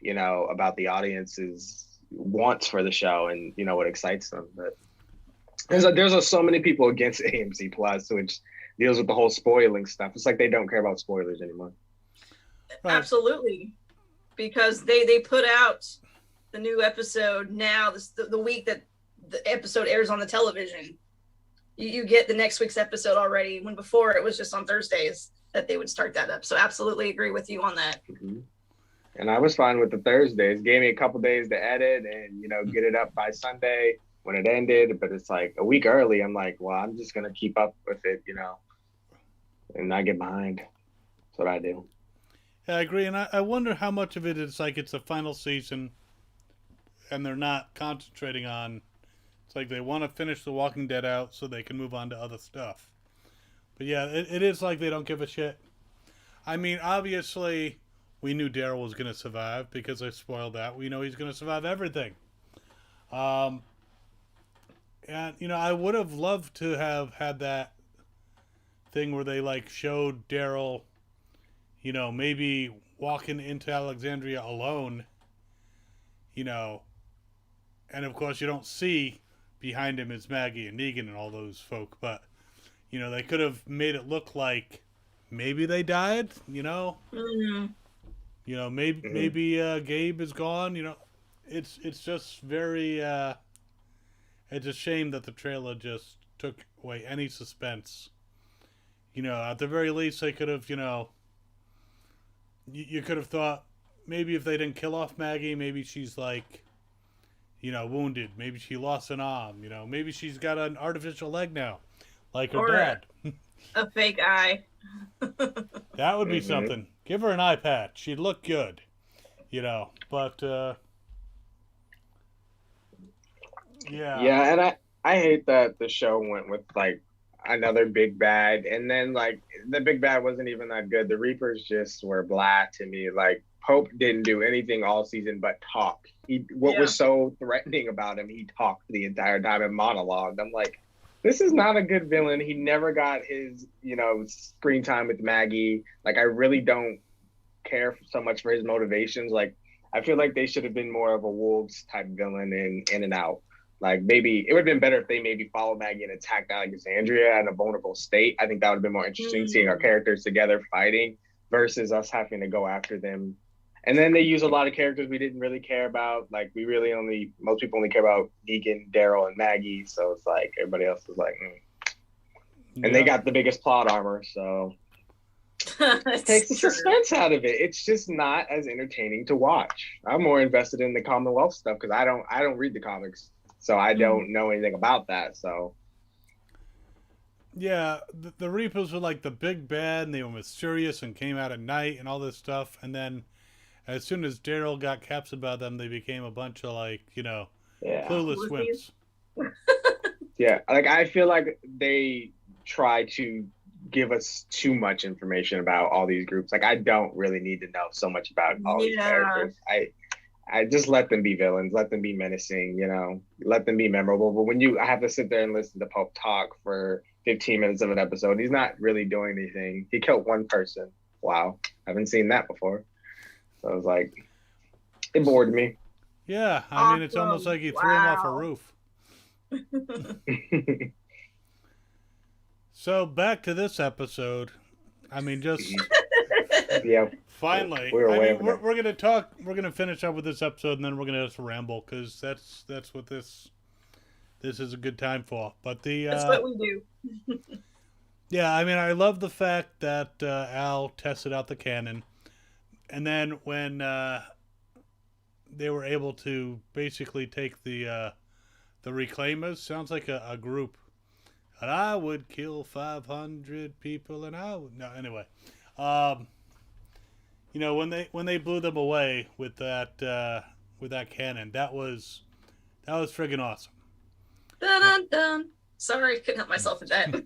about the audience's wants for the show and, what excites them. But there's so many people against AMC Plus, which deals with the whole spoiling stuff. It's like they don't care about spoilers anymore. Right. Absolutely. Because they put out the new episode now, the week that the episode airs on the television. You get the next week's episode already, when before it was just on Thursdays that they would start that up. So absolutely agree with you on that. Mm-hmm. And I was fine with the Thursdays. Gave me a couple days to edit and, get it up by Sunday when it ended. But it's like a week early. I'm like, well, I'm just going to keep up with it, and not get behind. That's what I do. Yeah, I agree. And I wonder how much of it is like it's the final season and they're not concentrating on, it's like they want to finish The Walking Dead out so they can move on to other stuff. But yeah, it is like they don't give a shit. I mean, obviously, we knew Daryl was going to survive because I spoiled that. We know he's going to survive everything. And, I would have loved to have had that thing where they, like, showed Daryl, maybe walking into Alexandria alone, and of course you don't see behind him is Maggie and Negan and all those folk, but, they could have made it look like maybe they died, Mm-hmm. Maybe Gabe is gone, it's just very, it's a shame that the trailer just took away any suspense. At the very least they could have, you could have thought maybe if they didn't kill off Maggie, maybe she's like, wounded. Maybe she lost an arm. Maybe she's got an artificial leg now, like her dad. A fake eye. That would be something. Give her an eye patch. She'd look good. But yeah. Yeah, and I hate that the show went with like another big bad, and then like the big bad wasn't even that good. The Reapers just were blah to me. Like Pope didn't do anything all season but talk. What was so threatening about him, he talked the entire time and monologued. I'm like, this is not a good villain. He never got his, screen time with Maggie. Like, I really don't care so much for his motivations. Like, I feel like they should have been more of a wolves type villain in and out. Like, maybe it would have been better if they maybe followed Maggie and attacked Alexandria in a vulnerable state. I think that would have been more interesting, seeing our characters together fighting versus us having to go after them. And then they use a lot of characters we didn't really care about. Like, most people only care about Negan, Daryl, and Maggie. So it's like everybody else was like, And they got the biggest plot armor, so it takes the suspense out of it. It's just not as entertaining to watch. I'm more invested in the Commonwealth stuff because I don't read the comics, so I don't know anything about that. So Yeah, the Reapers were like the big bad, and they were mysterious and came out at night and all this stuff. And then as soon as Daryl got captured by them, they became a bunch of like, Yeah. clueless wimps. Yeah. Like I feel like they try to give us too much information about all these groups. Like I don't really need to know so much about all these Yeah. characters. I just let them be villains, let them be menacing, let them be memorable. But when I have to sit there and listen to Pope talk for 15 minutes of an episode, he's not really doing anything. He killed one person. Wow. I haven't seen that before. So I was like, it bored me. Yeah, I mean, it's almost like he threw him off a Wow. roof. So back to this episode. I mean, just Yeah. finally. We were I way mean, over we're, there. we're gonna talk. We're gonna finish up with this episode, and then we're gonna just ramble because that's what this is a good time for. But That's what we do. yeah, I mean, I love the fact that Al tested out the cannon, and then when they were able to basically take the Reclaimers, sounds like a group. And I would kill 500 people, and I would no. Anyway, um, when they blew them away with that cannon, that was friggin' awesome. Dun, dun, dun. Sorry, couldn't help myself with that.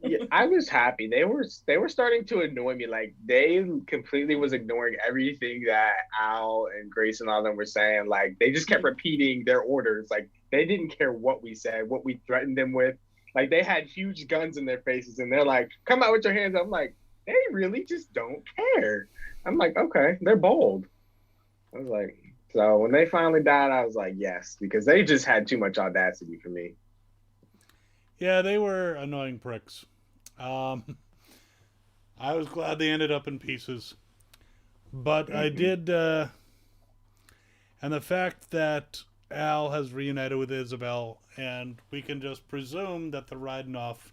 Yeah, I was happy. They were starting to annoy me. Like they completely was ignoring everything that Al and Grace and all them were saying. Like they just kept repeating their orders. Like they didn't care what we said, what we threatened them with. Like they had huge guns in their faces, and they're like, "Come out with your hands." I'm like, they really just don't care. I'm like, okay, they're bold. I was like, so when they finally died, I was like, yes, because they just had too much audacity for me. Yeah, they were annoying pricks. I was glad they ended up in pieces, but I did, and the fact that Al has reunited with Isabel, and we can just presume that they're riding off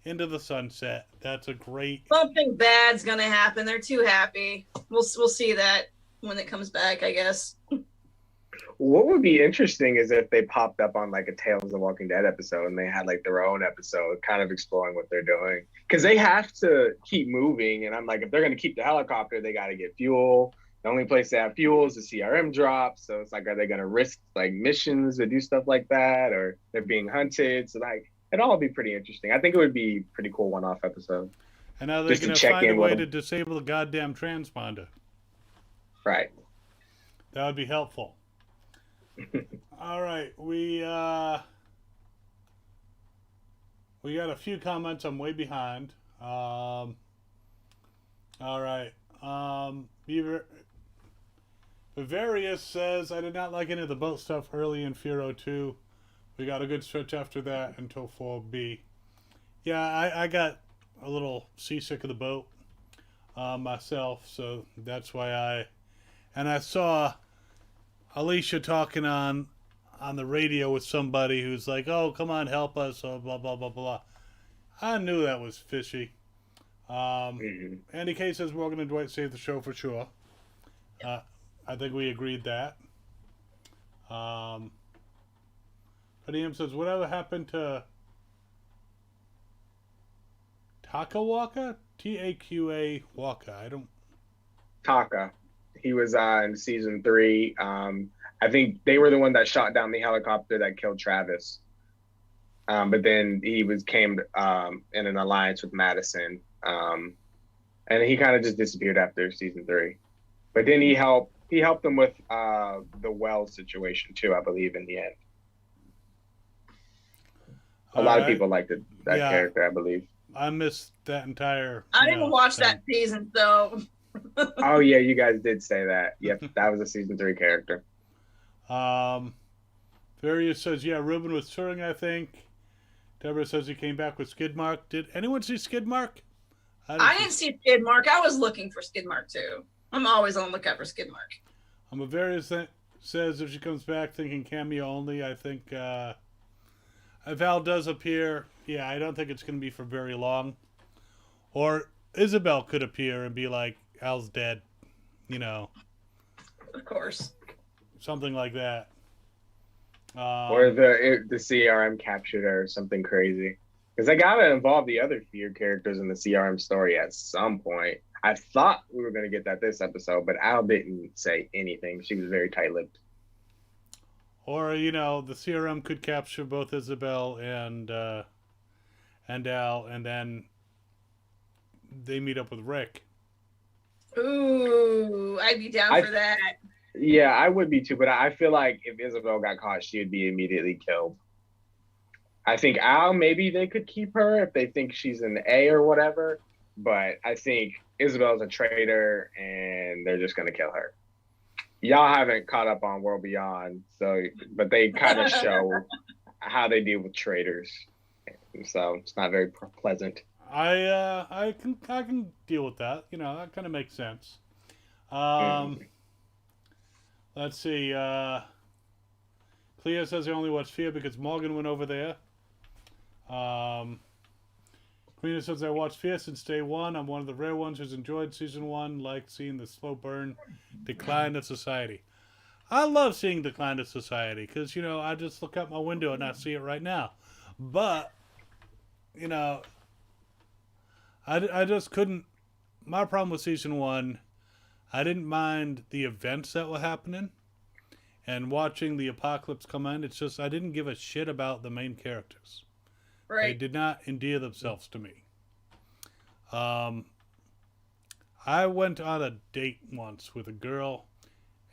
into the sunset. That's a great. Something bad's gonna happen. They're too happy. We'll see that when it comes back, I guess. What would be interesting is if they popped up on like a Tales of the Walking Dead episode and they had like their own episode kind of exploring what they're doing. Because they have to keep moving. And I'm like, if they're going to keep the helicopter, they got to get fuel. The only place they have fuel is the CRM drop. So it's like, are they going to risk like missions or do stuff like that? Or they're being hunted? So like, it'd all be pretty interesting. I think it would be a pretty cool one-off episode. And now they're Just to going to check find a in with way them. to disable the goddamn transponder. Right. That would be helpful. All right, we got a few comments. I'm way behind. All right. Bavarius says, I did not like any of the boat stuff early in Fear 02. We got a good stretch after that until 4B. Yeah, I got a little seasick of the boat myself, so that's why I saw Alicia talking on the radio with somebody who's like, oh, come on, help us, blah, blah, blah, blah. I knew that was fishy. Andy K says Morgan and Dwight saved the show for sure. I think we agreed that. Padiem says, whatever happened to Takawaka? Taqa Waka. I don't... Taka. He was in season 3. I think they were the one that shot down the helicopter that killed Travis. But then he came in an alliance with Madison. And he kind of just disappeared after season 3. But then he helped them with the well situation too, I believe, in the end. A lot of people liked that character, I believe. I missed that entire... I didn't watch that season, though. Oh, yeah, you guys did say that. Yep, that was a season 3 character. Various says, yeah, Ruben was touring, I think. Deborah says he came back with Skidmark. Did anyone see Skidmark? I didn't see Skidmark. I was looking for Skidmark, too. I'm always on the lookout for Skidmark. Various says if she comes back thinking cameo only, I think if Al does appear, yeah, I don't think it's going to be for very long. Or Isabel could appear and be like, Al's dead, Of course. something like that. Or the CRM captured her or something crazy. Because they gotta involve the other fear characters in the CRM story at some point. I thought we were gonna get that this episode, but Al didn't say anything. She was very tight-lipped. Or the CRM could capture both Isabel and Al, and then they meet up with Rick. Ooh, I'd be down for that. Yeah, I would be too, but I feel like if Isabel got caught, she would be immediately killed. I think Al, maybe they could keep her if they think she's an A or whatever, but I think Isabel's a traitor and they're just going to kill her. Y'all haven't caught up on World Beyond, but they kind of show how they deal with traitors. So it's not very pleasant. I can deal with that. That kind of makes sense. Let's see. Cleo says they only watch Fear because Morgan went over there. Karina says I watched Fear since day one. I'm one of the rare ones who's enjoyed season 1, like seeing the slow burn decline of society. I love seeing decline of society because, I just look out my window and I see it right now. But, I just couldn't. My problem with season 1, I didn't mind the events that were happening. And watching the apocalypse come in, it's just I didn't give a shit about the main characters. Right. They did not endear themselves to me. I went on a date once with a girl,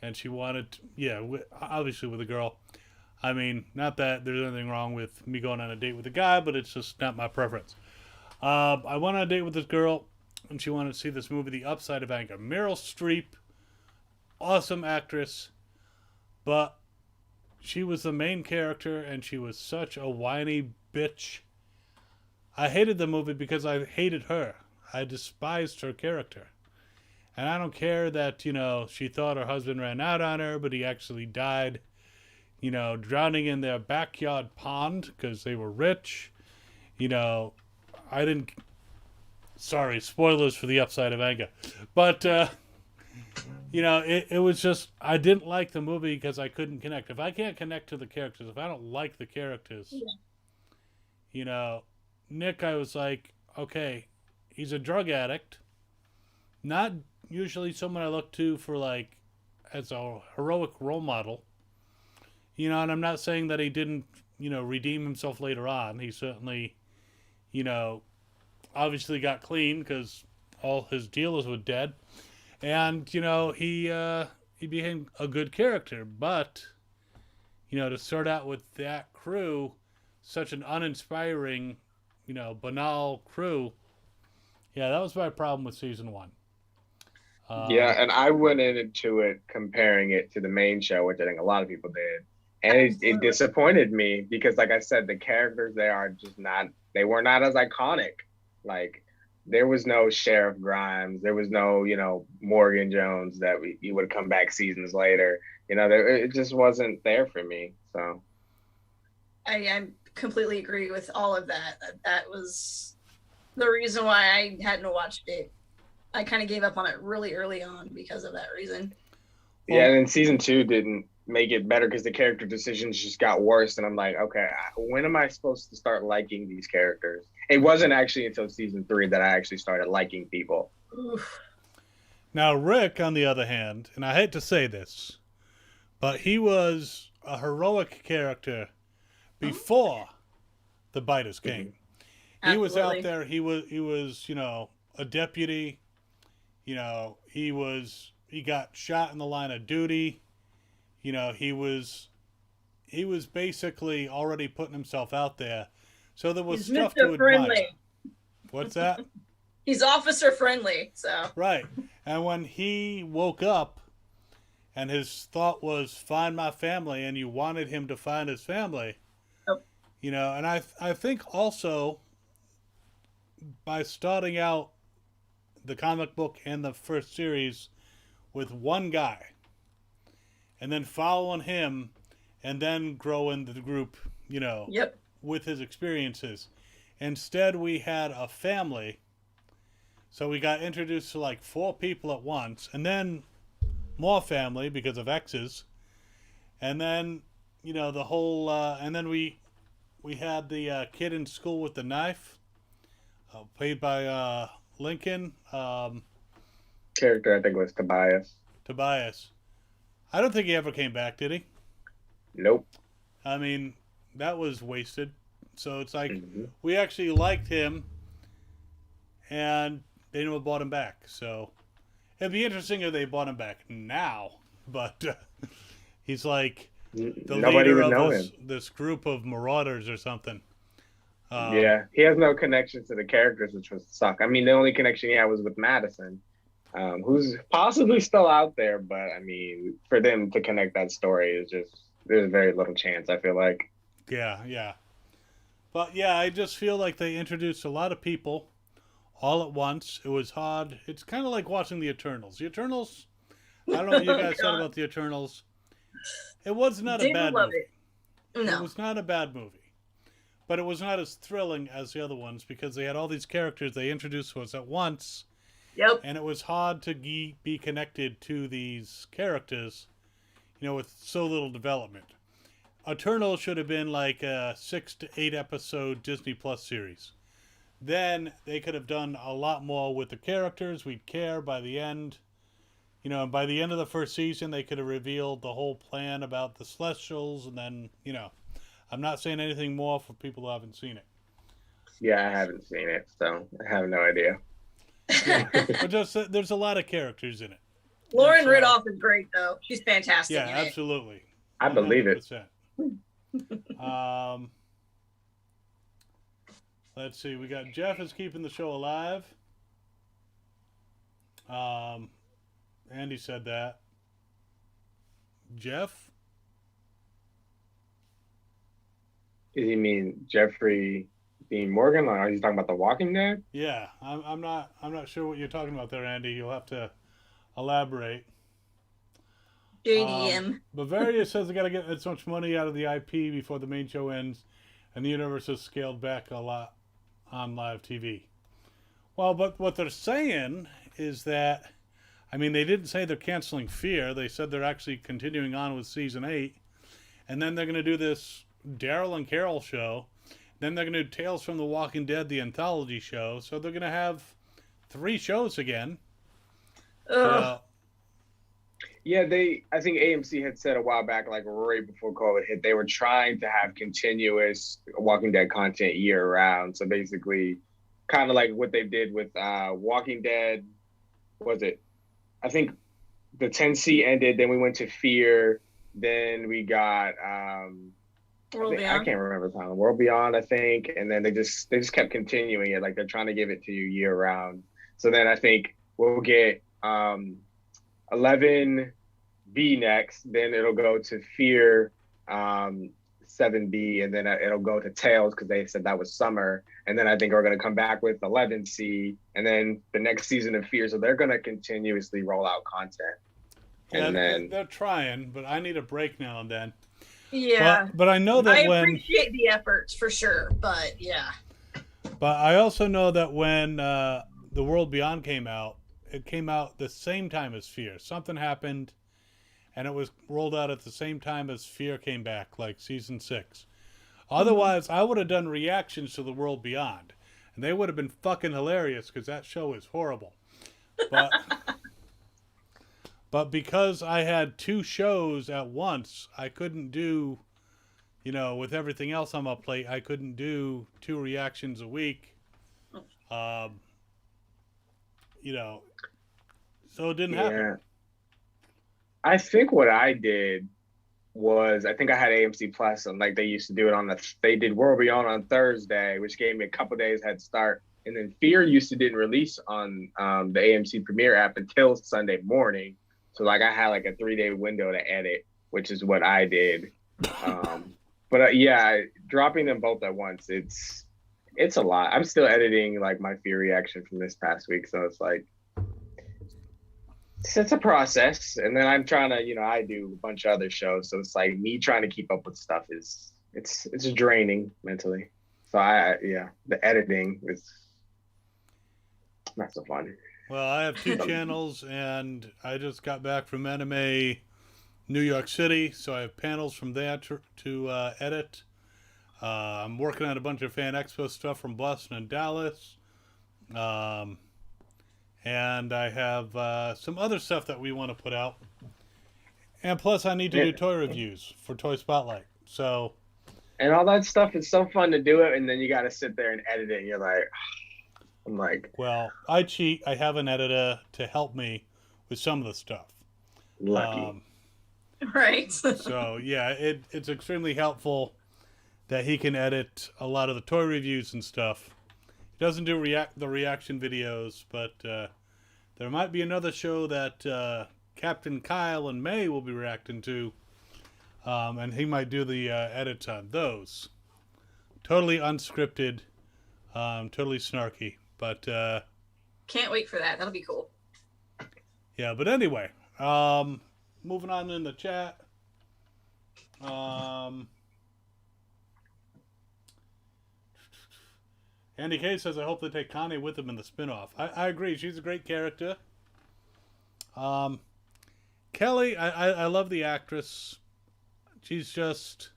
and she wanted, obviously with a girl. I mean, not that there's anything wrong with me going on a date with a guy, but it's just not my preference. I went on a date with this girl, and she wanted to see this movie, The Upside of Anger. Meryl Streep, awesome actress, but she was the main character, and she was such a whiny bitch. I hated the movie because I hated her. I despised her character. And I don't care that, she thought her husband ran out on her, but he actually died, drowning in their backyard pond because they were rich. I didn't... Sorry, spoilers for The Upside of Anger. But, it was just... I didn't like the movie because I couldn't connect. If I can't connect to the characters, if I don't like the characters, Nick, I was like, okay, he's a drug addict. Not usually someone I look to for, as a heroic role model. And I'm not saying that he didn't, redeem himself later on. He certainly, obviously got clean because all his dealers were dead. And, he became a good character. But, to start out with that crew, such an uninspiring, banal crew. Yeah, that was my problem with season 1. Yeah, and I went into it comparing it to the main show, which I think a lot of people did. And it disappointed me because, like I said, the characters they were not as iconic. Like, there was no Sheriff Grimes. There was no, Morgan Jones that you would come back seasons later. It just wasn't there for me. So I completely agree with all of that. That was the reason why I hadn't watched it. I kind of gave up on it really early on because of that reason. Yeah, and then season 2 didn't make it better because the character decisions just got worse. And I'm like, okay, when am I supposed to start liking these characters? It wasn't actually until season 3 that I actually started liking people. Oof. Now, Rick, on the other hand, and I hate to say this, but he was a heroic character before the biters came. He was out there. He was, a deputy. He got shot in the line of duty. He was basically already putting himself out there. So there was stuff to admire. What's that? He's officer friendly, so. Right. And when he woke up and his thought was find my family, and you wanted him to find his family, and I think also by starting out the comic book and the first series with one guy and then following him and then growing the group, with his experiences. Instead, we had a family. So we got introduced to 4 people at once, and then more family because of exes. And then, the whole, and then we we had the kid in school with the knife, played by Lincoln. Character, I think, was Tobias. Tobias. I don't think he ever came back, did he? Nope. I mean, that was wasted. So it's like Mhm. we actually liked him, and they never brought him back. So it'd be interesting if they brought him back now. But he's like the Nobody leader would know of him. this group of marauders or something. Yeah, he has no connection to the characters, which was suck. I mean, the only connection he had was with Madison, who's possibly still out there. But I mean, for them to connect that story is just there's very little chance. I feel like. Yeah. But yeah, I just feel like they introduced a lot of people all at once. It was hard. It's kind of like watching the Eternals. The Eternals, I don't know what you guys said about the Eternals. It was not a Didn't bad love movie. it. No. It was not a bad movie. But it was not as thrilling as the other ones because they had all these characters they introduced to us at once. Yep. And it was hard to be connected to these characters, with so little development. Eternal should have been like a 6 to 8 episode Disney Plus series. Then they could have done a lot more with the characters. We'd care by the end. And by the end of the first season, they could have revealed the whole plan about the Celestials. And then, I'm not saying anything more for people who haven't seen it. Yeah, I haven't seen it, so I have no idea. But just there's a lot of characters in it. Lauren So- Ridolph is great, though. She's fantastic. Yeah, in it. absolutely. I believe it. 100%. Let's see. We got Jeff is keeping the show alive. Andy said that. Jeff? Does he mean Jeffrey Dean Morgan? Or he's talking about The Walking Dead? Yeah, I'm not sure what you're talking about there, Andy. You'll have to elaborate. JDM. Bavaria says they got to get as much money out of the IP before the main show ends, and the universe has scaled back a lot on live TV. Well, but what they're saying is that, I mean, they didn't say they're canceling Fear. They said they're actually continuing on with season 8, and then they're going to do this Daryl and Carol show. Then they're going to do Tales from the Walking Dead, the anthology show. So they're going to have 3 shows again. Yeah, I think AMC had said a while back, like right before COVID hit, they were trying to have continuous Walking Dead content year round. So basically, kind of like what they did with Walking Dead. Was it? I think the 10C ended. Then we went to Fear. Then we got World I Beyond. can't remember the time. World Beyond, I think. And then they just kept continuing it. Like they're trying to give it to you year round. So then I think we'll get 11B next, then it'll go to Fear 7B, and then it'll go to Tales because they said that was summer. And then I think we're going to come back with 11C, and then the next season of Fear. So they're going to continuously roll out content. Yeah, And then they're trying, but I need a break now and then. Yeah. But I know that I when... appreciate the efforts for sure, but yeah. But I also know that when The World Beyond came out, it came out the same time as Fear. Something happened, and it was rolled out at the same time as Fear came back, like season 6. Otherwise, I would have done reactions to The World Beyond, and they would have been fucking hilarious because that show is horrible. But but because I had 2 shows at once, I couldn't do, with everything else on my plate, I couldn't do 2 reactions a week. So it didn't happen. yeah, I think what I did was I think I had AMC Plus, and like they used to do it they did World Beyond on Thursday, which gave me a couple days head start. And then Fear didn't release on the AMC Premiere app until Sunday morning. So like I had like a 3-day window to edit, which is what I did. But yeah, dropping them both at once, it's a lot. I'm still editing like my Fear reaction from this past week, so it's like it's a process. And then I'm trying to, I do a bunch of other shows, so it's like me trying to keep up with stuff it's draining mentally. So the editing is not so fun. Well, I have 2 channels, and I just got back from Anime New York City, so I have panels from there to edit. I'm working on a bunch of Fan Expo stuff from Boston and Dallas. And I have some other stuff that we want to put out. And plus, I need to do toy reviews for Toy Spotlight. So, and all that stuff is so fun to do it, and then you got to sit there and edit it. And you're like, I'm like, well, I cheat. I have an editor to help me with some of the stuff. Lucky. Right. So yeah, it's extremely helpful that he can edit a lot of the toy reviews and stuff. He doesn't do the reaction videos, but there might be another show that Captain Kyle and May will be reacting to, and he might do the edits on those. Totally unscripted, totally snarky, but can't wait for that. That'll be cool. Yeah, but anyway, moving on in the chat. Andy K says, I hope they take Connie with them in the spinoff. I agree. She's a great character. Kelly, I love the actress. She's just...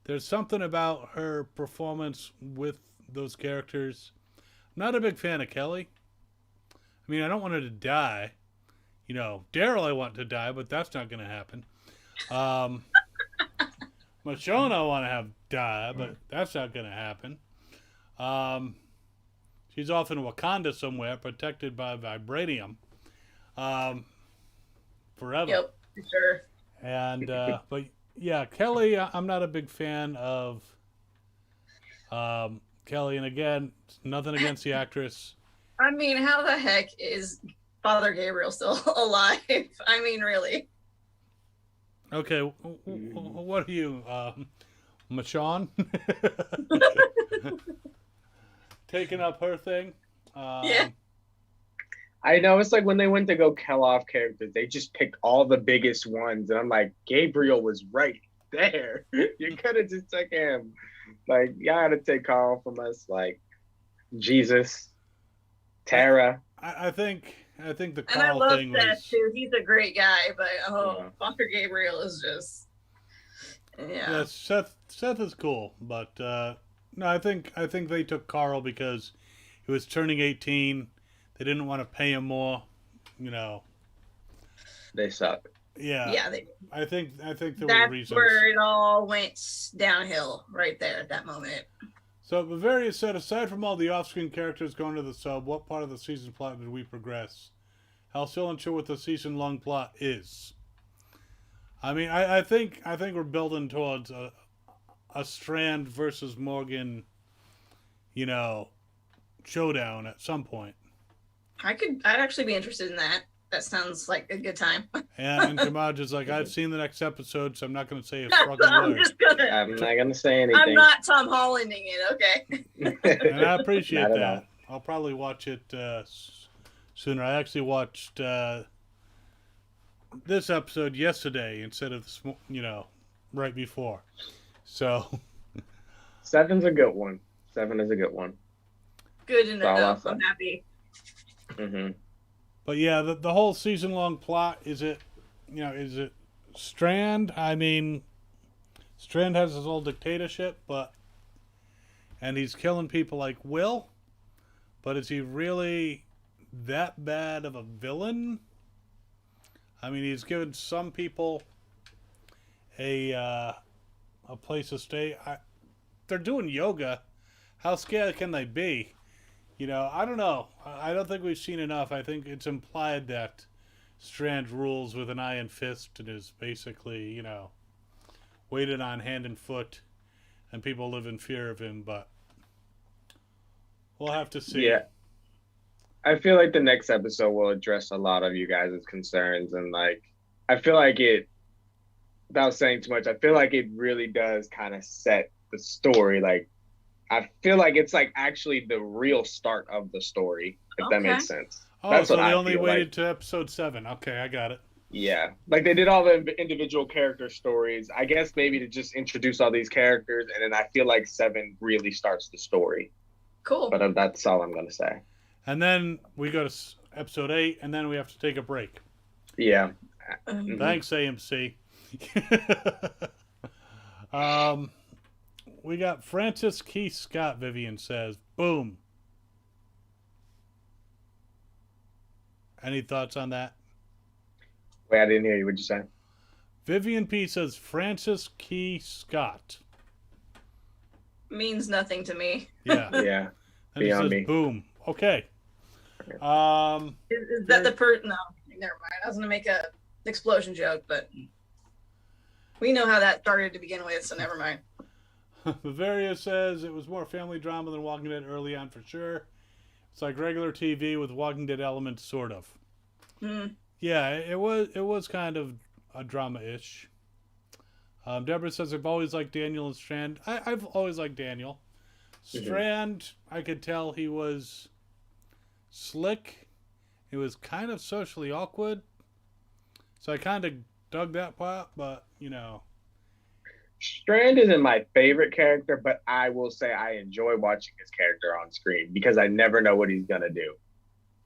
There's something about her performance with those characters. I'm not a big fan of Kelly. I mean, I don't want her to die. You know, Daryl I want to die, but that's not going to happen. Michonne I want to have die, but that's not going to happen. She's off in Wakanda somewhere, protected by vibranium. Forever. Yep, for sure. And, but yeah, Kelly, I'm not a big fan of Kelly. And again, nothing against the actress. I mean, how the heck is Father Gabriel still alive? I mean, really. Okay, what are you, Michonne? Taking up her thing? Yeah. I know, it's like when they went to go kill off characters, they just picked all the biggest ones. And I'm like, Gabriel was right there. You could have just took him. Like, y'all had to take Carl from us. Like, Jesus, Tara. I think the And I Carl love thing that was... too. He's a great guy, but Yeah. Father Gabriel is just Yeah, Seth is cool, but no, I think they took Carl because he was turning 18. They didn't want to pay him more, you know. They suck. Yeah. Yeah, I think there were that's reasons. where it all went downhill right there at that moment. So Bavaria said, aside from all the off-screen characters going to the sub, what part of the season plot did we progress? I'm still unsure what the season-long plot is. I mean, I think we're building towards a Strand versus Morgan, you know, showdown at some point. I'd actually be interested in that. That sounds like a good time. And Tomaj is like, I've seen the next episode, so I'm not going to say a fucking I'm word. I'm not going to say anything. I'm not Tom Hollanding it, okay? And I appreciate Not at that. all. I'll probably watch it sooner. I actually watched this episode yesterday instead of, right before. So. 7's a good one. 7 is a good one. Good enough. awesome. I'm happy. Mm-hmm. But yeah, the whole season long plot, is it Strand? I mean, Strand has his whole dictatorship, and he's killing people like Will, but is he really that bad of a villain? I mean, he's given some people a place to stay. They're doing yoga. How scared can they be? You know, I don't know. I don't think we've seen enough. I think it's implied that Strand rules with an iron fist and is basically, weighted on hand and foot, and people live in fear of him, but we'll have to see. Yeah. I feel like the next episode will address a lot of you guys' concerns, and I feel like it, without saying too much, I feel like it really does kind of set the story. I feel like it's actually the real start of the story, if that makes sense. Oh, That's so what they I only feel waited like. to episode 7. Okay, I got it. Yeah. They did all the individual character stories, I guess maybe to just introduce all these characters, and then I feel like 7 really starts the story. Cool. But that's all I'm going to say. And then we go to episode 8, and then we have to take a break. Yeah. Thanks, AMC. we got Francis Keith Scott, Vivian says. Boom. Any thoughts on that? Wait, I didn't hear you. What'd you say? Vivian P says Francis Key Scott. Means nothing to me. Yeah. Yeah. And he Beyond says me. boom. Okay. Is that the no, never mind. I was gonna make a explosion joke, but we know how that started to begin with, so never mind. Bavaria says it was more family drama than Walking Dead early on for sure. It's like regular TV with Walking Dead elements, sort of. Yeah, it was kind of a drama-ish. Deborah says, I've always liked Daniel and Strand. I've always liked Daniel. Strand, I could tell he was slick. He was kind of socially awkward. So I kind of dug that part, but, you know. Strand isn't my favorite character, but I will say I enjoy watching his character on screen because I never know what he's going to do.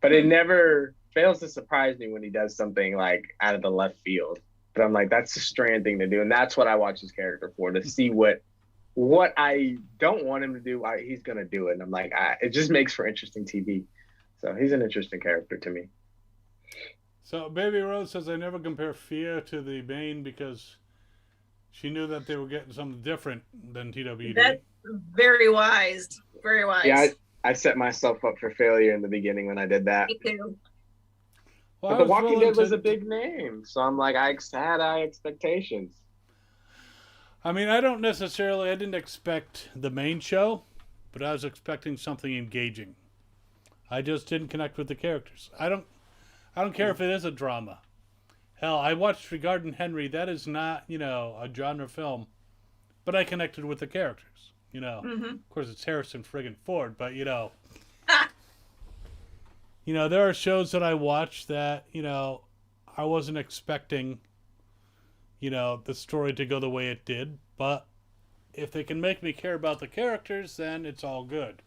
But it never fails to surprise me when he does something like out of the left field. But I'm like, that's a Strand thing to do. And that's what I watch his character for, to see what I don't want him to do, he's going to do it. And I'm like, it just makes for interesting TV. So he's an interesting character to me. So Baby Rose says, I never compare Fia to the main because she knew that they were getting something different than TWD. That's very wise. Very wise. Yeah, I set myself up for failure in the beginning when I did that. Me too. Well, But The Walking Dead was a big name. So I'm like, I had high expectations. I mean, I didn't expect the main show, but I was expecting something engaging. I just didn't connect with the characters. I don't care if it is a drama. Hell, I watched Regarding Henry. That is not, a genre film, but I connected with the characters. Of course, it's Harrison friggin' Ford, but there are shows that I watch that I wasn't expecting, the story to go the way it did. But if they can make me care about the characters, then it's all good.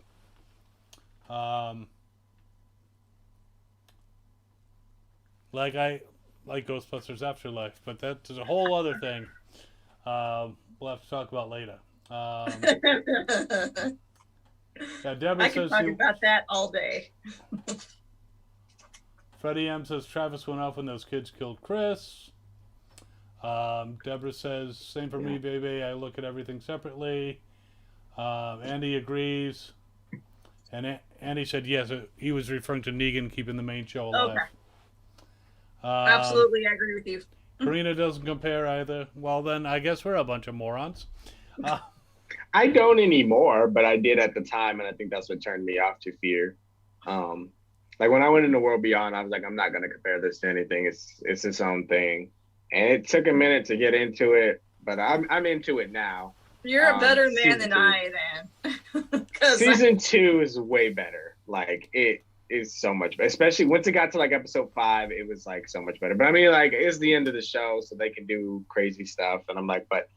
Like Ghostbusters Afterlife, but that's a whole other thing. We'll have to talk about later. Deborah I can says talk about that all day. Freddie M says Travis went off when those kids killed Chris. Deborah says, same for me, baby. I look at everything separately. Andy agrees. And Andy said, yes, he was referring to Negan keeping the main show alive. Okay. Absolutely, I agree with you. Karina doesn't compare either. Well, then I guess we're a bunch of morons. I don't anymore, but I did at the time, and I think that's what turned me off to Fear. Like when I went into World Beyond, I was like, I'm not going to compare this to anything. It's its own thing. And it took a minute to get into it, but I'm into it now. You're a better man than I am. Season 2 is way better. Like it is so much better. Especially once it got to like episode 5, it was like so much better. But I mean, like it's the end of the show, so they can do crazy stuff. And I'm like, but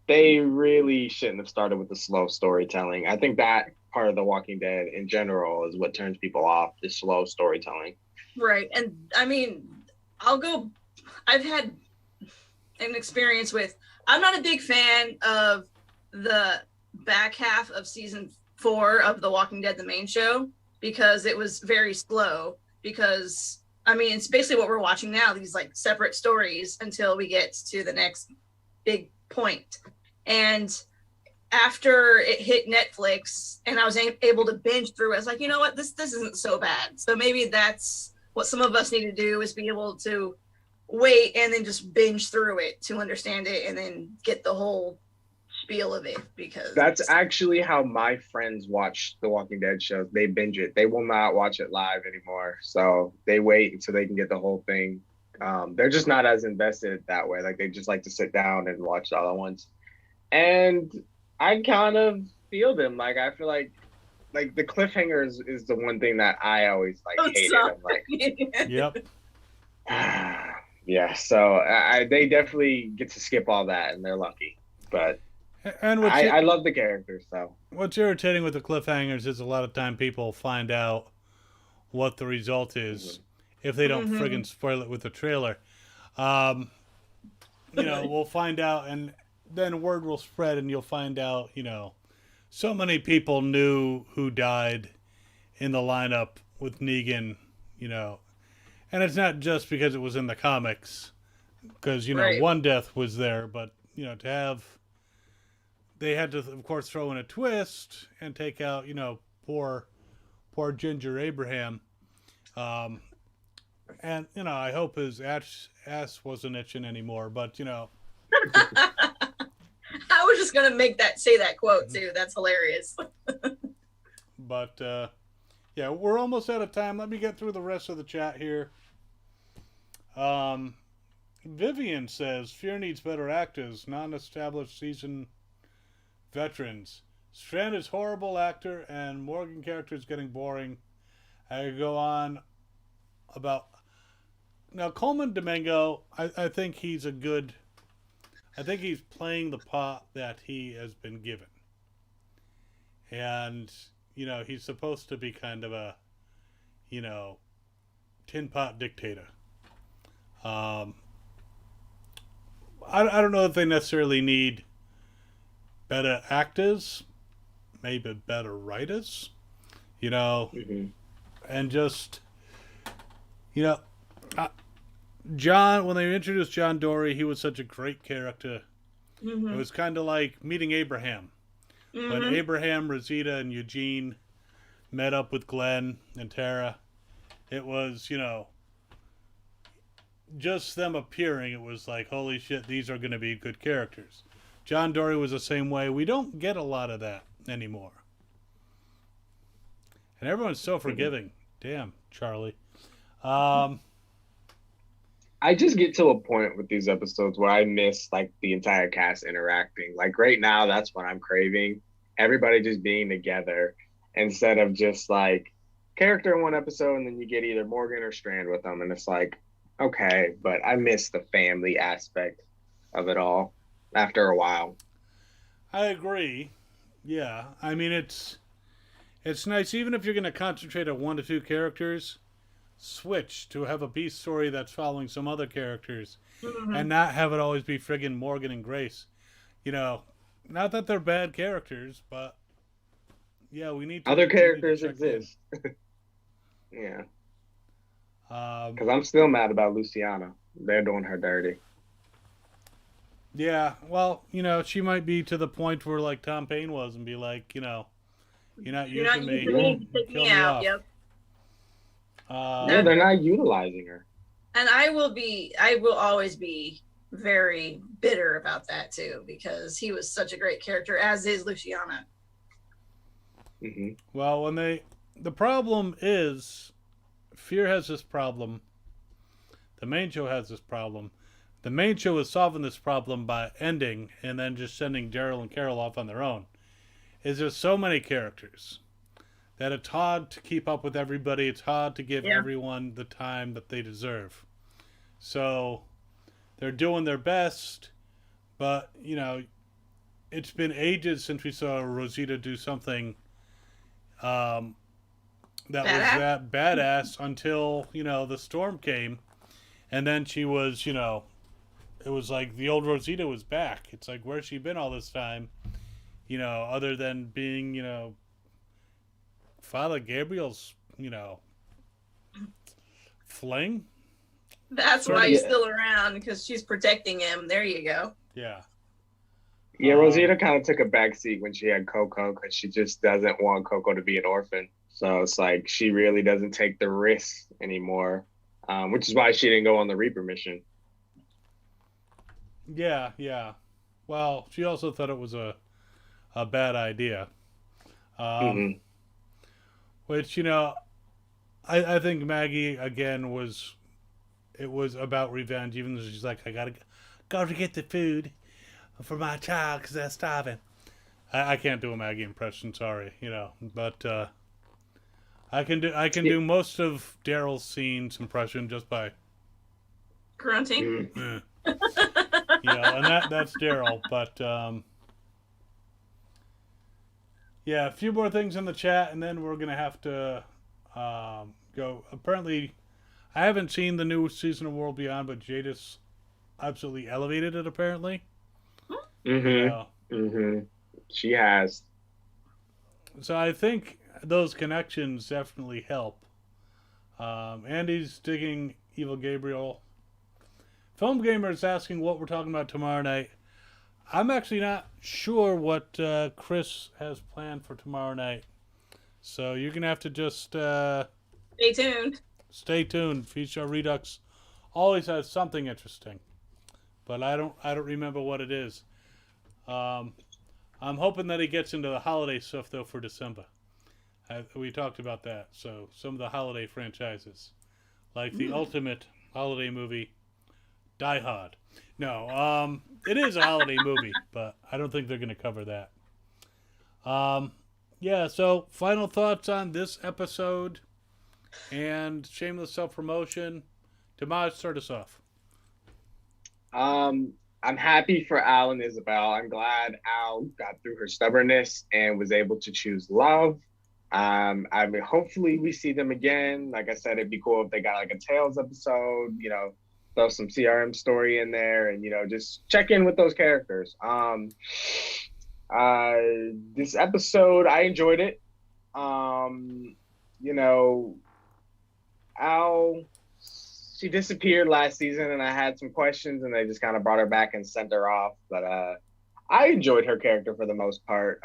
they really shouldn't have started with the slow storytelling. I think that part of The Walking Dead in general is what turns people off, the slow storytelling. Right. And I mean, I've had an experience with, I'm not a big fan of the back half of season 4 of The Walking Dead, the main show, because it was very slow. Because, I mean, it's basically what we're watching now, these like separate stories until we get to the next big point. And after it hit Netflix and I was able to binge through it, I was like, you know what, this isn't so bad. So maybe that's what some of us need to do, is be able to wait and then just binge through it to understand it and then get the whole spiel of it. Because that's actually how my friends watch the Walking Dead shows. They binge it. They will not watch it live anymore. So they wait until they can get the whole thing. They're just not as invested that way. Like they just like to sit down and watch it all at once. And I kind of feel them. Like I feel like the cliffhanger is the one thing that I always hated. I'm like, Yep. Yeah. So they definitely get to skip all that, and they're lucky. But And I love the characters. So what's irritating with the cliffhangers is a lot of time people find out what the result is if they don't friggin' spoil it with the trailer. We'll find out, and then word will spread and you'll find out, so many people knew who died in the lineup with Negan, and it's not just because it was in the comics, because, Right. one death was there, but, they had to, of course, throw in a twist and take out, poor Ginger Abraham. And, I hope his ass wasn't itching anymore, but, I was just gonna say that quote too. That's hilarious. But, yeah, we're almost out of time. Let me get through the rest of the chat here. Vivian says, Fear needs better actors, non-established seasoned veterans. Strand is horrible actor, and Morgan character is getting boring. I could go on about... Now, Coleman Domingo, I think he's I think he's playing the part that he has been given. And, he's supposed to be kind of a, tin pot dictator. I don't know if they necessarily need better actors, maybe better writers, Mm-hmm. and just, John, when they introduced John Dory, he was such a great character. Mm-hmm. It was kind of like meeting Abraham. Mm-hmm. When Abraham, Rosita, and Eugene met up with Glenn and Tara, it was, just them appearing, it was like, holy shit, these are going to be good characters. John Dory was the same way. We don't get a lot of that anymore. And everyone's so forgiving. Damn, Charlie. I just get to a point with these episodes where I miss like the entire cast interacting. Like right now, that's what I'm craving. Everybody just being together instead of just like character in one episode and then you get either Morgan or Strand with them. And it's like, okay, but I miss the family aspect of it all after a while. I agree. Yeah. I mean, it's nice, even if you're going to concentrate on 1 to 2 characters, switch to have a B story that's following some other characters, Mm-hmm. and not have it always be friggin' Morgan and Grace. Not that they're bad characters, but yeah, we need to, Other we need to characters check exist. Yeah. in. Because I'm still mad about Luciana. They're doing her dirty. Yeah, well, she might be to the point where like Tom Paine was and be like, you're not You're not using me. using me to take Kill me me out. off. Yep. Yeah, they're not utilizing her. And I will always be very bitter about that too, because he was such a great character, as is Luciana. Mm-hmm. Well, the problem is, Fear has this problem. The main show has this problem. The main show is solving this problem by ending and then just sending Daryl and Carol off on their own. Is there's so many characters that it's hard to keep up with everybody. It's hard to give everyone the time that they deserve. So they're doing their best, but, it's been ages since we saw Rosita do something that was that badass until, the storm came. And then she was, it was like the old Rosita was back. It's like, where's she been all this time? Other than being, Father Gabriel's, fling. That's Sort why of, he's yeah. still around, because she's protecting him. There you go. Yeah. Yeah, Rosita kind of took a backseat when she had Coco because she just doesn't want Coco to be an orphan. So it's like she really doesn't take the risk anymore, which is why she didn't go on the Reaper mission. Yeah, yeah. Well, she also thought it was a bad idea. Mhm. Which, I think Maggie, again, was about revenge, even though she's like, I gotta go to get the food for my child because they're starving. I can't do a Maggie impression, sorry, but I can do most of Daryl's scenes impression just by Grunting. Mhm. and that's Daryl, but yeah, a few more things in the chat, and then we're gonna have to go. Apparently, I haven't seen the new season of World Beyond, but Jadis absolutely elevated it. Apparently, You know, She has. so I think those connections definitely help. Andy's digging Evil Gabriel. Film Gamer is asking what we're talking about tomorrow night. I'm actually not sure what Chris has planned for tomorrow night. So you're gonna have to just Stay tuned. stay tuned. Feature Redux always has something interesting, but I don't remember what it is. Um, I'm hoping that he gets into the holiday stuff though for December. We talked about that. So some of the holiday franchises, like the ultimate holiday movie, Die Hard. No, it is a holiday movie, but I don't think they're going to cover that. Um, yeah. So final thoughts on this episode and shameless self promotion. Tomaj, start us off. I'm happy for Al and Isabel. I'm glad Al got through her stubbornness and was able to choose love. I mean, hopefully we see them again. Like I said, it'd be cool if they got like a Tales episode, throw some CRM story in there and, just check in with those characters. Uh, this episode, I enjoyed it. You know, Al, she disappeared last season and I had some questions and they just kind of brought her back and sent her off. But I enjoyed her character for the most part.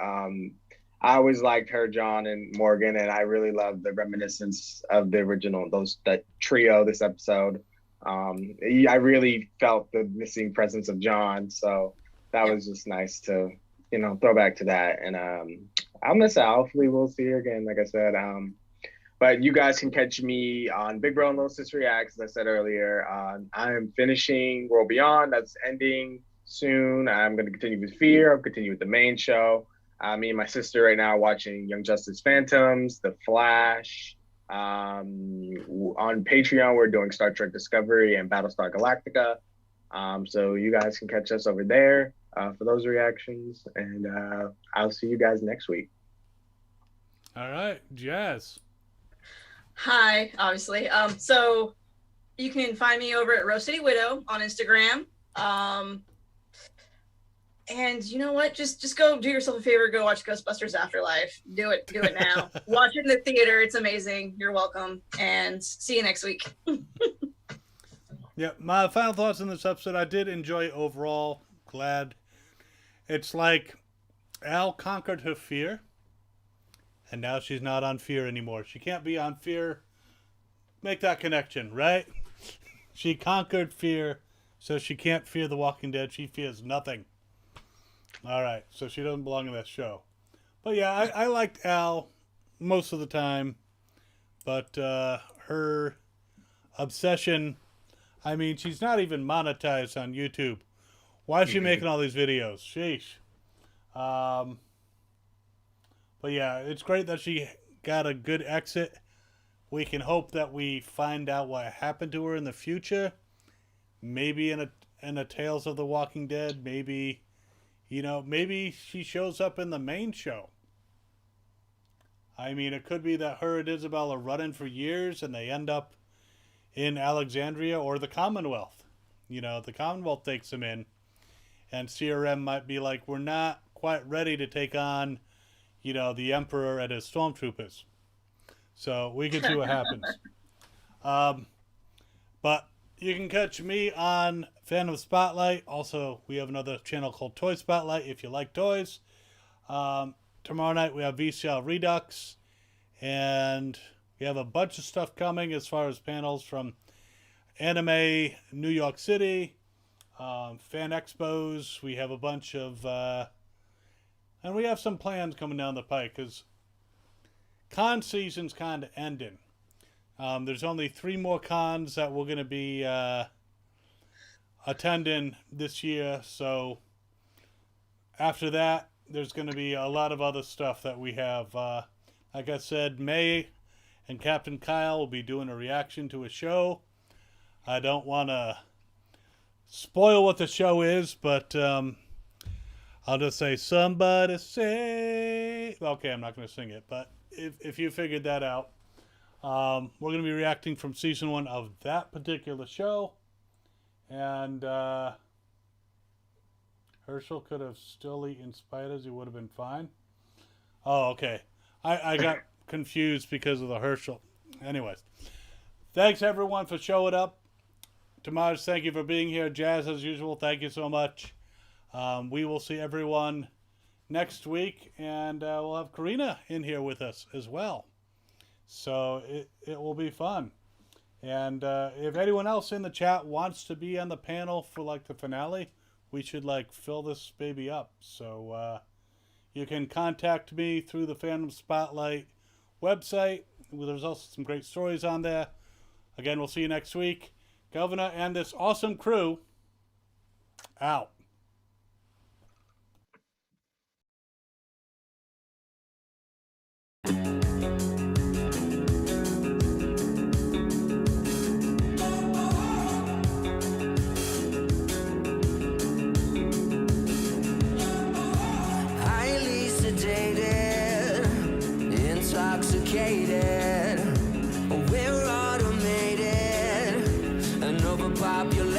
I always liked her, John, and Morgan, and I really loved the reminiscence of the original, that trio this episode. I really felt the missing presence of John, so that was just nice to, throw back to that. And I'll miss Al. Hopefully we'll see her again, like I said. But you guys can catch me on Big Bro and Little Sis Reacts, as I said earlier. I am finishing World Beyond. That's ending soon. I'm going to continue with Fear. I'll continue with the main show. Me and my sister right now are watching Young Justice Phantoms, The Flash. On Patreon, we're doing Star Trek Discovery and Battlestar Galactica. So you guys can catch us over there for those reactions. And I'll see you guys next week. All right, Jazz. Hi, obviously. So you can find me over at Rose City Widow on Instagram. And you know what? Just go do yourself a favor. Go watch Ghostbusters Afterlife. Do it now. Watch it in the theater. It's amazing. You're welcome. And see you next week. Yeah, my final thoughts on this episode. I did enjoy overall. Glad. It's like Al conquered her fear, and now she's not on fear anymore. She can't be on fear. Make that connection, right? She conquered fear, so she can't fear The Walking Dead. She fears nothing. All right, so she doesn't belong in that show. But yeah, I liked Al most of the time, but her obsession, I mean, she's not even monetized on YouTube. Why is she making all these videos? Sheesh. But yeah, it's great that she got a good exit. We can hope that we find out what happened to her in the future. Maybe in a Tales of the Walking Dead, maybe... maybe she shows up in the main show. I mean, it could be that her and Isabel are running for years and they end up in Alexandria or the Commonwealth. The Commonwealth takes them in. And CRM might be like, we're not quite ready to take on, the Emperor and his stormtroopers. So we can see what happens. But you can catch me on Fandom Spotlight. Also, we have another channel called Toy Spotlight if you like toys. Tomorrow night we have VCL Redux. And we have a bunch of stuff coming as far as panels from Anime New York City, Fan Expos. We have a bunch of... and we have some plans coming down the pike because con season's kind of ending. There's only 3 more cons that we're going to be attending this year. So after that, there's going to be a lot of other stuff that we have. Like I said, May and Captain Kyle will be doing a reaction to a show. I don't want to spoil what the show is, but I'll just say, somebody say... Okay, I'm not going to sing it, but if you figured that out, we're going to be reacting from season 1 of that particular show. And her Herschel could have still eaten spiders. He would have been fine. Oh, okay. I got confused because of the Herschel. Anyways, thanks everyone for showing up. Tomaj, thank you for being here. Jazz, as usual, thank you so much. We will see everyone next week, and we'll have Karina in here with us as well. So it will be fun. And if anyone else in the chat wants to be on the panel for like the finale, we should like fill this baby up. So you can contact me through the Fandom Spotlight website. There's also some great stories on there. Again, we'll see you next week. Governor and this awesome crew out. Highly sedated, intoxicated, we're automated, an overpopulated